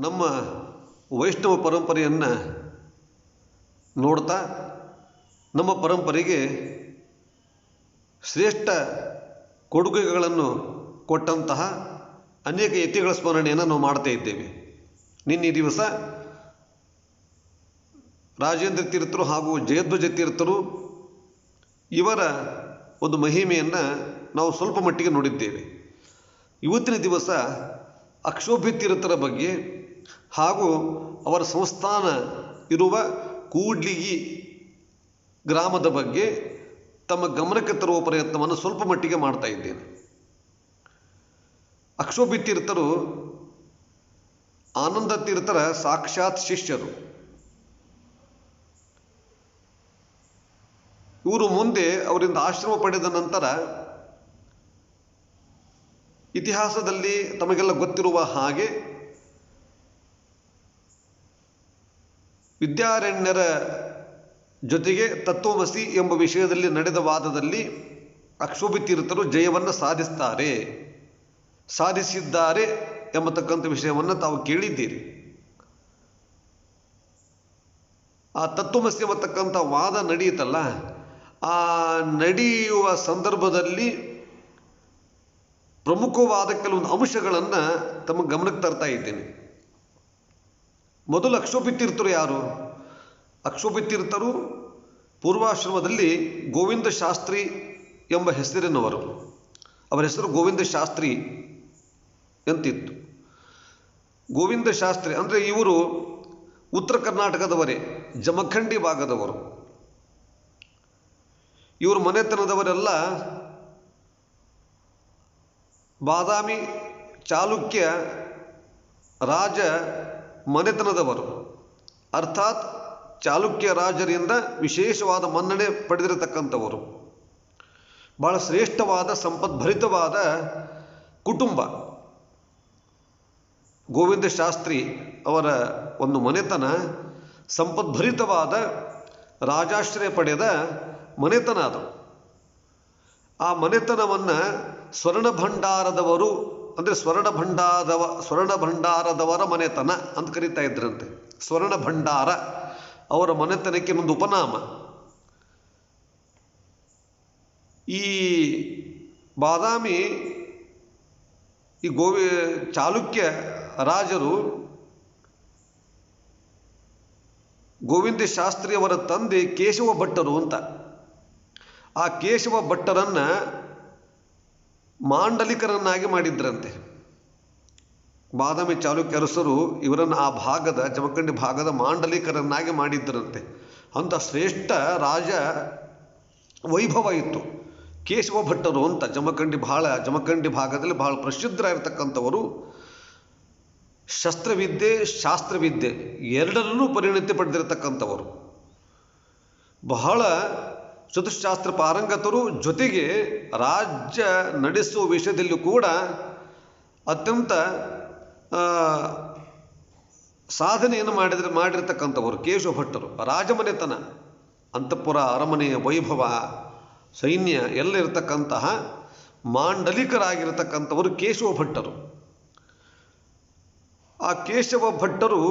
ನಮ್ಮ ವೈಷ್ಣವ ಪರಂಪರೆಯನ್ನು ನೋಡ್ತಾ ನಮ್ಮ ಪರಂಪರೆಗೆ ಶ್ರೇಷ್ಠ ಕೊಡುಗೆಗಳನ್ನು ಕೊಟ್ಟಂತಹ ಅನೇಕ ಯತಿಗಳ ಸ್ಮರಣೆಯನ್ನು ನಾವು ಮಾಡ್ತಾ ಇದ್ದೇವೆ. ನಿನ್ನೆ ದಿವಸ ರಾಜೇಂದ್ರ ತೀರ್ಥರು ಹಾಗೂ ಜಯಧ್ವಜ ತೀರ್ಥರು ಇವರ ಒಂದು ಮಹಿಮೆಯನ್ನು ನಾವು ಸ್ವಲ್ಪ ಮಟ್ಟಿಗೆ ನೋಡಿದ್ದೇವೆ. ಇವತ್ತಿನ ದಿವಸ ಅಕ್ಷೋಭ್ಯ ತೀರ್ಥರ ಬಗ್ಗೆ ಹಾಗೂ ಅವರ ಸಂಸ್ಥಾನ ಇರುವ ಕೂಡ್ಲಿಗಿ ಗ್ರಾಮದ ಬಗ್ಗೆ ತಮ್ಮ ಗಮನಕ್ಕೆ ತರುವ ಪ್ರಯತ್ನವನ್ನು ಸ್ವಲ್ಪ ಮಟ್ಟಿಗೆ ಮಾಡ್ತಾ ಇದ್ದೇನೆ. ಅಕ್ಷೋಭ್ಯ ತೀರ್ಥರು ಆನಂದ ತೀರ್ಥರ ಸಾಕ್ಷಾತ್ ಶಿಷ್ಯರು. ಇವರು ಮುಂದೆ ಅವರಿಂದ ಆಶ್ರಮ ಪಡೆದ ನಂತರ ಇತಿಹಾಸದಲ್ಲಿ ತಮಗೆಲ್ಲ ಗೊತ್ತಿರುವ ಹಾಗೆ ವಿದ್ಯಾರಣ್ಯರ ಜೊತೆಗೆ ತತ್ವಮಸಿ ಎಂಬ ವಿಷಯದಲ್ಲಿ ನಡೆದ ವಾದದಲ್ಲಿ ಅಕ್ಷೋಭ್ಯ ತೀರ್ಥರು ಜಯವನ್ನು ಸಾಧಿಸಿದ್ದಾರೆ ಎಂಬತಕ್ಕಂಥ ವಿಷಯವನ್ನು ತಾವು ಕೇಳಿದ್ದೀರಿ. ಆ ತತ್ವಮಸಿ ಎಂಬತಕ್ಕಂಥ ವಾದ ನಡೆಯುತ್ತಲ್ಲ, ಆ ನಡೆಯುವ ಸಂದರ್ಭದಲ್ಲಿ ಪ್ರಮುಖವಾದ ಕೆಲವೊಂದು ಅಂಶಗಳನ್ನು ತಮ್ಮ ಗಮನಕ್ಕೆ ತರ್ತಾ ಇದ್ದೇನೆ. ಮೊದಲು ಅಕ್ಷೋಭ್ಯ ತೀರ್ಥರು ಯಾರು? ಅಕ್ಷೋಭ್ಯ ತೀರ್ಥರು ಪೂರ್ವಾಶ್ರಮದಲ್ಲಿ ಗೋವಿಂದ ಶಾಸ್ತ್ರಿ ಎಂಬ ಹೆಸರಿನವರು. ಅವರ ಹೆಸರು ಗೋವಿಂದ ಶಾಸ್ತ್ರಿ ಎಂತಿತ್ತು. ಗೋವಿಂದ ಶಾಸ್ತ್ರಿ ಅಂದರೆ ಇವರು ಉತ್ತರ ಕರ್ನಾಟಕದವರೇ, ಜಮಖಂಡಿ ಭಾಗದವರು. ಇವರು ಮನೆತನದವರೆಲ್ಲ ಬಾದಾಮಿ ಚಾಲುಕ್ಯ ರಾಜ ಮನೆತನದವರು. ಅರ್ಥಾತ್ ಚಾಲುಕ್ಯ ರಾಜರಿಂದ ವಿಶೇಷವಾದ ಮನ್ನಣೆ ಪಡೆದಿರತಕ್ಕಂಥವರು. ಬಹಳ ಶ್ರೇಷ್ಠವಾದ ಸಂಪದ್ಭರಿತವಾದ ಕುಟುಂಬ ಗೋವಿಂದ ಶಾಸ್ತ್ರಿ ಅವರ ಒಂದು ಮನೆತನ. ಸಂಪದ್ಭರಿತವಾದ ರಾಜಾಶ್ರಯ ಪಡೆದ ಮನೆತನ ಅದು. ಆ ಮನೆತನವನ್ನು ಸ್ವರ್ಣಭಂಡಾರದವರು ಅಂದರೆ ಸ್ವರ್ಣಭಂಡಾರದವರ ಮನೆತನ ಅಂತ ಕರೀತಾ ಇದ್ರಂತೆ. ಸ್ವರ್ಣಭಂಡಾರ ಅವರ ಮನೆತನಕ್ಕೆ ಒಂದು ಉಪನಾಮ. ಈ ಬಾದಾಮಿ ಈ ಚಾಲುಕ್ಯ ರಾಜರು ಗೋವಿಂದ ಶಾಸ್ತ್ರಿಯವರ ತಂದೆ ಕೇಶವ ಭಟ್ಟರು ಅಂತ. ಆ ಕೇಶವ ಭಟ್ಟರನ್ನು ಮಾಂಡಲಿಕರನ್ನಾಗಿ ಮಾಡಿದ್ರಂತೆ. ಬಾದಾಮಿ ಚಾಲುಕ್ಯ ಅರಸರು ಇವರನ್ನು ಆ ಭಾಗದ ಜಮಖಂಡಿ ಭಾಗದ ಮಾಂಡಲಿಕರನ್ನಾಗಿ ಮಾಡಿದ್ದರಂತೆ. ಅಂಥ ಶ್ರೇಷ್ಠ ರಾಜ ವೈಭವ ಇತ್ತು ಕೇಶವ ಭಟ್ಟರು ಅಂತ. ಜಮಖಂಡಿ ಭಾಗದಲ್ಲಿ ಬಹಳ ಪ್ರಸಿದ್ಧರಾಗಿರ್ತಕ್ಕಂಥವರು. ಶಸ್ತ್ರವಿದ್ಯೆ ಶಾಸ್ತ್ರವಿದ್ಯೆ ಎರಡರಲ್ಲೂ ಪರಿಣತಿ ಪಡೆದಿರತಕ್ಕಂಥವರು. ಬಹಳ ಚತುಶಾಸ್ತ್ರ ಪಾರಂಗತರು. ಜೊತೆಗೆ ರಾಜ್ಯ ನಡೆಸುವ ವಿಷಯದಲ್ಲೂ ಕೂಡ ಅತ್ಯಂತ ಸಾಧನೆಯನ್ನು ಮಾಡಿರ್ತಕ್ಕಂಥವರು ಕೇಶವ ಭಟ್ಟರು. ರಾಜಮನೆತನ, ಅಂತಃಪುರ, ಅರಮನೆಯ ವೈಭವ, ಸೈನ್ಯ ಎಲ್ಲ ಇರತಕ್ಕಂತಹ ಮಾಂಡಲಿಕರಾಗಿರತಕ್ಕಂಥವರು ಕೇಶವ ಭಟ್ಟರು. ಆ ಕೇಶವ ಭಟ್ಟರು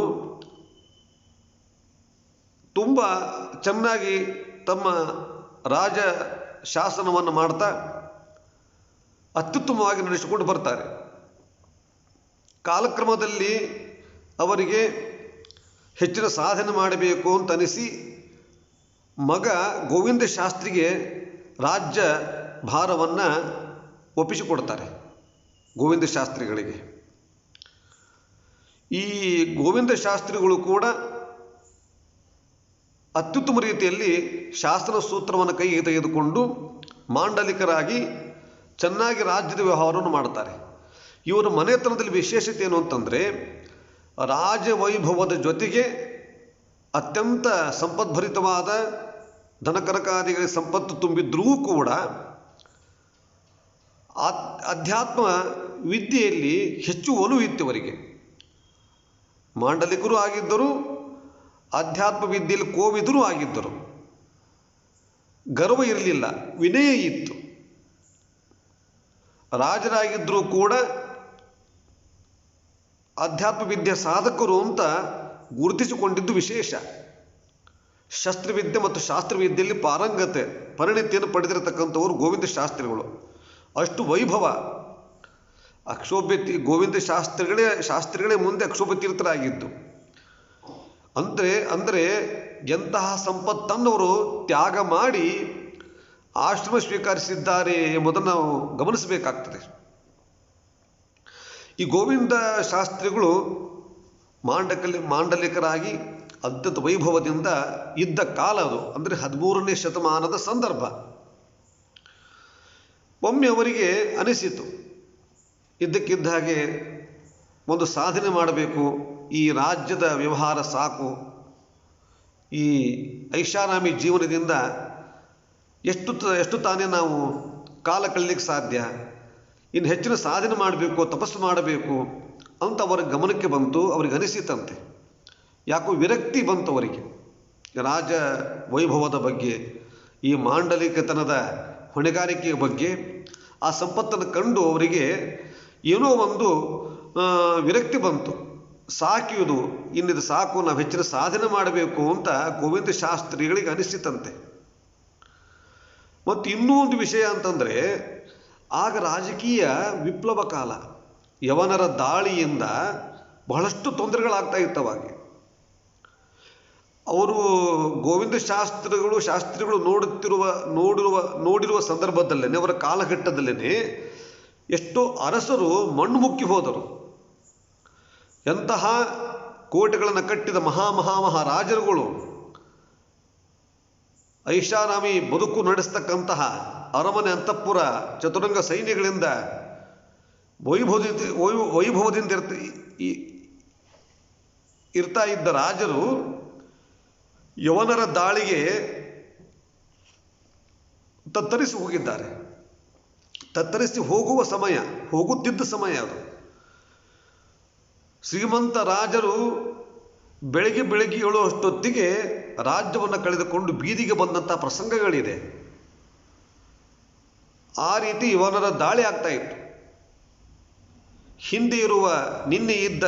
ತುಂಬ ಚೆನ್ನಾಗಿ ತಮ್ಮ ರಾಜ ಶಾಸನವನ್ನು ಮಾಡ್ತಾ ಅತ್ಯುತ್ತಮವಾಗಿ ನಡೆಸಿಕೊಂಡು ಬರ್ತಾರೆ. ಕಾಲಕ್ರಮದಲ್ಲಿ ಅವರಿಗೆ ಹೆಚ್ಚಿನ ಸಾಧನೆ ಮಾಡಬೇಕು ಅಂತ ಅನಿಸಿ ಮಗ ಗೋವಿಂದ ಶಾಸ್ತ್ರಿಗೆ ರಾಜ್ಯ ಭಾರವನ್ನು ಒಪ್ಪಿಸಿಕೊಡ್ತಾರೆ. ಗೋವಿಂದ ಶಾಸ್ತ್ರಿಗಳಿಗೆ ಈ ಗೋವಿಂದ ಶಾಸ್ತ್ರಿಗಳು ಕೂಡ ಅತ್ಯುತ್ತಮ ರೀತಿಯಲ್ಲಿ ಶಾಸನ ಸೂತ್ರವನ್ನು ಕೈಗೆ ತೆಗೆದುಕೊಂಡು ಮಾಂಡಲಿಕರಾಗಿ ಚೆನ್ನಾಗಿ ರಾಜ್ಯದ ವ್ಯವಹಾರವನ್ನು ಮಾಡ್ತಾರೆ. ಇವರ ಮನೆತನದಲ್ಲಿ ವಿಶೇಷತೆ ಏನು ಅಂತಂದರೆ, ರಾಜವೈಭವದ ಜೊತೆಗೆ ಅತ್ಯಂತ ಸಂಪದ್ಭರಿತವಾದ ಧನಕನಕಾದಿಗಳಿಗೆ ಸಂಪತ್ತು ತುಂಬಿದ್ರೂ ಕೂಡ ಅಧ್ಯಾತ್ಮ ವಿದ್ಯೆಯಲ್ಲಿ ಹೆಚ್ಚು ಒಲವು ಇತ್ತು ಅವರಿಗೆ. ಮಾಂಡಲಿಕರು ಆಗಿದ್ದರು, ಆಧ್ಯಾತ್ಮ ವಿದ್ಯೆಯಲ್ಲಿ ಕೋವಿದರು ಆಗಿದ್ದರು. ಗರ್ವ ಇರಲಿಲ್ಲ, ವಿನಯ ಇತ್ತು. ರಾಜರಾಗಿದ್ದರೂ ಕೂಡ ಆಧ್ಯಾತ್ಮ ವಿದ್ಯೆ ಸಾಧಕರು ಅಂತ ಗುರುತಿಸಿಕೊಂಡಿದ್ದು ವಿಶೇಷ. ಶಸ್ತ್ರವಿದ್ಯೆ ಮತ್ತು ಶಾಸ್ತ್ರವಿದ್ಯೆಯಲ್ಲಿ ಪಾರಂಗತೆ ಪರಿಣಿತಿಯನ್ನು ಪಡೆದಿರತಕ್ಕಂಥವರು ಗೋವಿಂದ ಶಾಸ್ತ್ರಿಗಳು. ಅಷ್ಟು ವೈಭವ. ಅಕ್ಷೋಭ್ಯ ಗೋವಿಂದ ಶಾಸ್ತ್ರಿಗಳೇ ಮುಂದೆ ಅಕ್ಷೋಭ್ಯ ತೀರ್ಥರಾಗಿದ್ದು. ಅಂದರೆ ಎಂತಹ ಸಂಪತ್ತನ್ನು ಅವರು ತ್ಯಾಗ ಮಾಡಿ ಆಶ್ರಮ ಸ್ವೀಕರಿಸಿದ್ದಾರೆ ಎಂಬುದನ್ನು ನಾವು ಗಮನಿಸಬೇಕಾಗ್ತದೆ. ಈ ಗೋವಿಂದ ಶಾಸ್ತ್ರಿಗಳು ಮಾಂಡಲಿಕರಾಗಿ ಅತ್ಯಂತ ವೈಭವದಿಂದ ಇದ್ದ ಕಾಲ ಅದು. ಅಂದರೆ 13ನೇ ಶತಮಾನದ ಸಂದರ್ಭ. ಒಮ್ಮೆ ಅವರಿಗೆ ಅನಿಸಿತು, ಇದ್ದಕ್ಕಿದ್ದ ಹಾಗೆ ಒಂದು ಸಾಧನೆ ಮಾಡಬೇಕು, ಈ ರಾಜ್ಯದ ವ್ಯವಹಾರ ಸಾಕು, ಈ ಐಷಾರಾಮಿ ಜೀವನದಿಂದ ಎಷ್ಟು ತಾನೇ ನಾವು ಕಾಲ ಕಳಲಿಕ್ಕೆ ಸಾಧ್ಯ, ಇನ್ನು ಹೆಚ್ಚಿನ ಸಾಧನೆ ಮಾಡಬೇಕು, ತಪಸ್ಸು ಮಾಡಬೇಕು ಅಂತ ಅವರ ಗಮನಕ್ಕೆ ಬಂತು. ಅವರಿಗೆ ಅನಿಸಿತಂತೆ. ಯಾಕೋ ವಿರಕ್ತಿ ಬಂತು ಅವರಿಗೆ ರಾಜ ವೈಭವದ ಬಗ್ಗೆ, ಈ ಮಾಂಡಲಿಕತನದ ಹೊಣೆಗಾರಿಕೆಯ ಬಗ್ಗೆ. ಆ ಸಂಪತ್ತನ್ನು ಕಂಡು ಅವರಿಗೆ ಏನೋ ಒಂದು ವಿರಕ್ತಿ ಬಂತು. ಸಾಕಿಯುವುದು, ಇನ್ನಿದು ಸಾಕು, ನಾವು ಹೆಚ್ಚಿನ ಸಾಧನೆ ಮಾಡಬೇಕು ಅಂತ ಗೋವಿಂದ ಶಾಸ್ತ್ರಿಗಳಿಗೆ ಅನಿಸಿತಂತೆ. ಮತ್ತು ಇನ್ನೂ ಒಂದು ವಿಷಯ ಅಂತಂದರೆ, ಆಗ ರಾಜಕೀಯ ವಿಪ್ಲವ ಕಾಲ. ಯವನರ ದಾಳಿಯಿಂದ ಬಹಳಷ್ಟು ತೊಂದರೆಗಳಾಗ್ತಾ ಇತ್ತವಾಗಿ. ಅವರು ಗೋವಿಂದ ಶಾಸ್ತ್ರಿಗಳು ನೋಡಿರುವ ಸಂದರ್ಭದಲ್ಲೇ, ಅವರ ಕಾಲಘಟ್ಟದಲ್ಲೇ ಎಷ್ಟೋ ಅರಸರು ಮಣ್ಣು ಮುಕ್ಕಿ ಹೋದರು. ಎಂತಹ ಕೋಟೆಗಳನ್ನು ಕಟ್ಟಿದ ಮಹಾರಾಜರುಗಳು, ಐಷಾರಾಮಿ ಬದುಕು ನಡೆಸ್ತಕ್ಕಂತಹ ಅರಮನೆ ಅಂತಃಪುರ ಚತುರಂಗ ಸೈನ್ಯಗಳಿಂದ ವೈಭವದಿಂದ ಇರ್ತಾ ಇದ್ದ ರಾಜರು ಯವನರ ದಾಳಿಗೆ ತತ್ತರಿಸಿ ಹೋಗಿದ್ದಾರೆ. ತತ್ತರಿಸಿ ಹೋಗುತ್ತಿದ್ದ ಸಮಯ ಅದು. ಶ್ರೀಮಂತ ರಾಜರು ಬೆಳಗ್ಗೆ ಏಳುವಷ್ಟೊತ್ತಿಗೆ ರಾಜ್ಯವನ್ನು ಕಳೆದುಕೊಂಡು ಬೀದಿಗೆ ಬಂದಂಥ ಪ್ರಸಂಗಗಳಿದೆ. ಆ ರೀತಿ ಯವನರ ದಾಳಿ ಆಗ್ತಾ ಇತ್ತು. ನಿನ್ನೆ ಇದ್ದ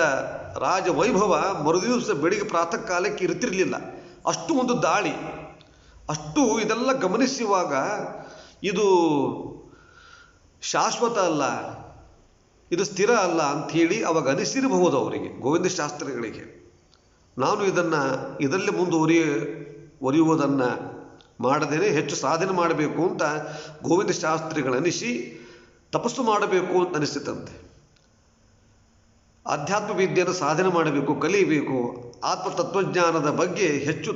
ರಾಜ ವೈಭವ ಮರುದಿವಸ ಬೆಳಿಗ್ಗೆ ಪ್ರಾತಃ ಕಾಲಕ್ಕೆ ಇರ್ತಿರಲಿಲ್ಲ. ಅಷ್ಟು ಒಂದು ದಾಳಿ. ಇದೆಲ್ಲ ಗಮನಿಸುವಾಗ ಇದು ಶಾಶ್ವತ ಅಲ್ಲ, ಇದು ಸ್ಥಿರ ಅಲ್ಲ ಅಂಥೇಳಿ ಅವಾಗ ಅನಿಸಿರಬಹುದು ಅವರಿಗೆ, ಗೋವಿಂದ ಶಾಸ್ತ್ರಿಗಳಿಗೆ. ನಾನು ಇದರಲ್ಲಿ ಮುಂದುವರಿಯುವುದನ್ನು ಮಾಡದೇನೆ ಹೆಚ್ಚು ಸಾಧನೆ ಮಾಡಬೇಕು ಅಂತ ಗೋವಿಂದ ಶಾಸ್ತ್ರಿಗಳು ಅನಿಸಿ ತಪಸ್ಸು ಮಾಡಬೇಕು ಅಂತ ಅನಿಸಿತಂತೆ. ಆಧ್ಯಾತ್ಮ ವಿದ್ಯೆಯನ್ನು ಸಾಧನೆ ಮಾಡಬೇಕು, ಕಲಿಯಬೇಕು, ಆತ್ಮತತ್ವಜ್ಞಾನದ ಬಗ್ಗೆ ಹೆಚ್ಚು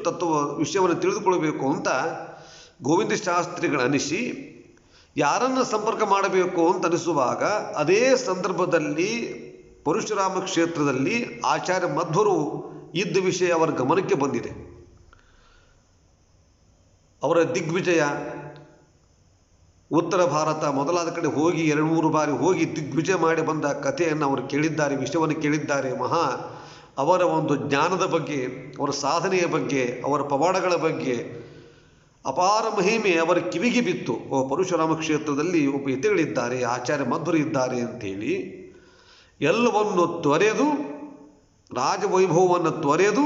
ವಿಷಯವನ್ನು ತಿಳಿದುಕೊಳ್ಳಬೇಕು ಅಂತ ಗೋವಿಂದ ಶಾಸ್ತ್ರಿಗಳು ಅನಿಸಿ ಯಾರನ್ನು ಸಂಪರ್ಕ ಮಾಡಬೇಕು ಅಂತ ಅನಿಸುವಾಗ, ಅದೇ ಸಂದರ್ಭದಲ್ಲಿ ಪರಶುರಾಮ ಕ್ಷೇತ್ರದಲ್ಲಿ ಆಚಾರ್ಯ ಮಧ್ವರು ಇದ್ದ ವಿಷಯ ಅವರ ಗಮನಕ್ಕೆ ಬಂದಿದೆ. ಅವರ ದಿಗ್ವಿಜಯ, ಉತ್ತರ ಭಾರತ ಮೊದಲಾದ ಕಡೆ ಹೋಗಿ 2-3 ಬಾರಿ ಹೋಗಿ ದಿಗ್ವಿಜಯ ಮಾಡಿ ಬಂದ ಕಥೆಯನ್ನು ಅವರು ಕೇಳಿದ್ದಾರೆ, ವಿಷಯವನ್ನು ಕೇಳಿದ್ದಾರೆ. ಅವರ ಒಂದು ಜ್ಞಾನದ ಬಗ್ಗೆ, ಅವರ ಸಾಧನೆಯ ಬಗ್ಗೆ, ಅವರ ಪವಾಡಗಳ ಬಗ್ಗೆ ಅಪಾರ ಮಹಿಮೆ ಅವರ ಕಿವಿಗೆ ಬಿತ್ತು. ಪರಶುರಾಮ ಕ್ಷೇತ್ರದಲ್ಲಿ ಒಬ್ಬ ಯತಿಗಳಿದ್ದಾರೆ, ಆಚಾರ್ಯ ಮಧ್ವರು ಇದ್ದಾರೆ ಅಂಥೇಳಿ ಎಲ್ಲವನ್ನು ತೊರೆದು, ರಾಜವೈಭವವನ್ನು ತೊರೆದು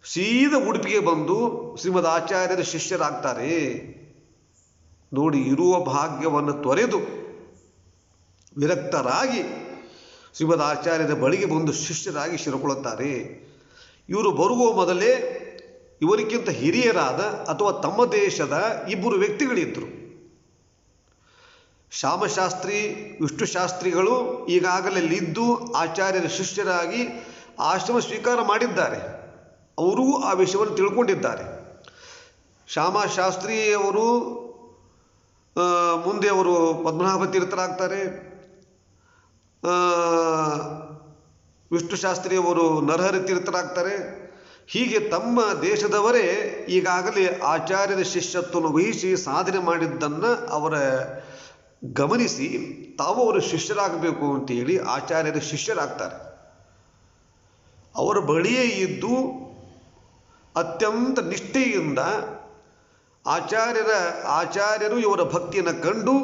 ಸೀದಾ ಉಡುಪಿಗೆ ಬಂದು ಶ್ರೀಮದ್ ಆಚಾರ್ಯರ ಶಿಷ್ಯರಾಗ್ತಾರೆ. ನೋಡಿ, ಇರುವ ಭಾಗ್ಯವನ್ನು ತೊರೆದು ವಿರಕ್ತರಾಗಿ ಶ್ರೀಮದ್ ಆಚಾರ್ಯರ ಬಳಿಗೆ ಬಂದು ಶಿಷ್ಯರಾಗಿ ಸೇರಿಕೊಳ್ಳುತ್ತಾರೆ. ಇವರು ಬರುವ ಮೊದಲೇ ಇವರಿಗಿಂತ ಹಿರಿಯರಾದ ಅಥವಾ ತಮ್ಮ ದೇಶದ 2 ವ್ಯಕ್ತಿಗಳಿದ್ದರು. ಶ್ಯಾಮಶಾಸ್ತ್ರಿ, ವಿಷ್ಣುಶಾಸ್ತ್ರಿಗಳು ಈಗಾಗಲೇ ಇದ್ದು ಆಚಾರ್ಯರ ಶಿಷ್ಯರಾಗಿ ಆಶ್ರಮ ಸ್ವೀಕಾರ ಮಾಡಿದ್ದಾರೆ. ಅವರೂ ಆ ವಿಷಯವನ್ನು ತಿಳ್ಕೊಂಡಿದ್ದಾರೆ. ಶ್ಯಾಮಶಾಸ್ತ್ರಿಯವರು ಮುಂದೆ ಅವರು ಪದ್ಮನಾಭ ತೀರ್ಥರಾಗ್ತಾರೆ. ವಿಷ್ಣುಶಾಸ್ತ್ರಿಯವರು ನರಹರಿ ತೀರ್ಥರಾಗ್ತಾರೆ. ಹೀಗೆ ತಮ್ಮ ದೇಶದವರೇ ಈಗಾಗಲೇ ಆಚಾರ್ಯರ ಶಿಷ್ಯತ್ವವನ್ನು ವಹಿಸಿ ಸಾಧನೆ ಮಾಡಿದ್ದನ್ನು ಅವರ ಗಮನಿಸಿ ತಾವು ಅವರು ಶಿಷ್ಯರಾಗಬೇಕು ಅಂತೇಳಿ ಆಚಾರ್ಯರ ಶಿಷ್ಯರಾಗ್ತಾರೆ. ಅವರ ಬಳಿಯೇ ಇದ್ದು ಅತ್ಯಂತ ನಿಷ್ಠೆಯಿಂದ ಆಚಾರ್ಯರು ಇವರ ಭಕ್ತಿಯನ್ನು ಕಂಡು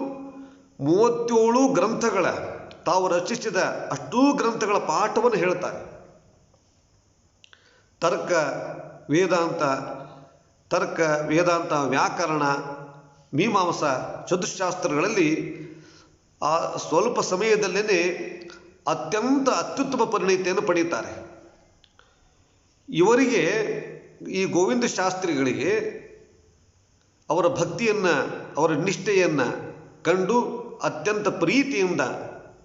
37 ಗ್ರಂಥಗಳ ತಾವು ರಚಿಸಿದ ಅಷ್ಟೂ ಗ್ರಂಥಗಳ ಪಾಠವನ್ನು ಹೇಳ್ತಾರೆ. ತರ್ಕ ವೇದಾಂತ ವ್ಯಾಕರಣ ಮೀಮಾಂಸಾ ಚತುಶಾಸ್ತ್ರಗಳಲ್ಲಿ ಆ ಸ್ವಲ್ಪ ಸಮಯದಲ್ಲೇ ಅತ್ಯಂತ ಅತ್ಯುತ್ತಮ ಪರಿಣಿತಿಯನ್ನು ಪಡೆಯುತ್ತಾರೆ. ಇವರಿಗೆ ಈ ಗೋವಿಂದ ಶಾಸ್ತ್ರಿಗಳಿಗೆ ಅವರ ಭಕ್ತಿಯನ್ನು ಅವರ ನಿಷ್ಠೆಯನ್ನು ಕಂಡು ಅತ್ಯಂತ ಪ್ರೀತಿಯಿಂದ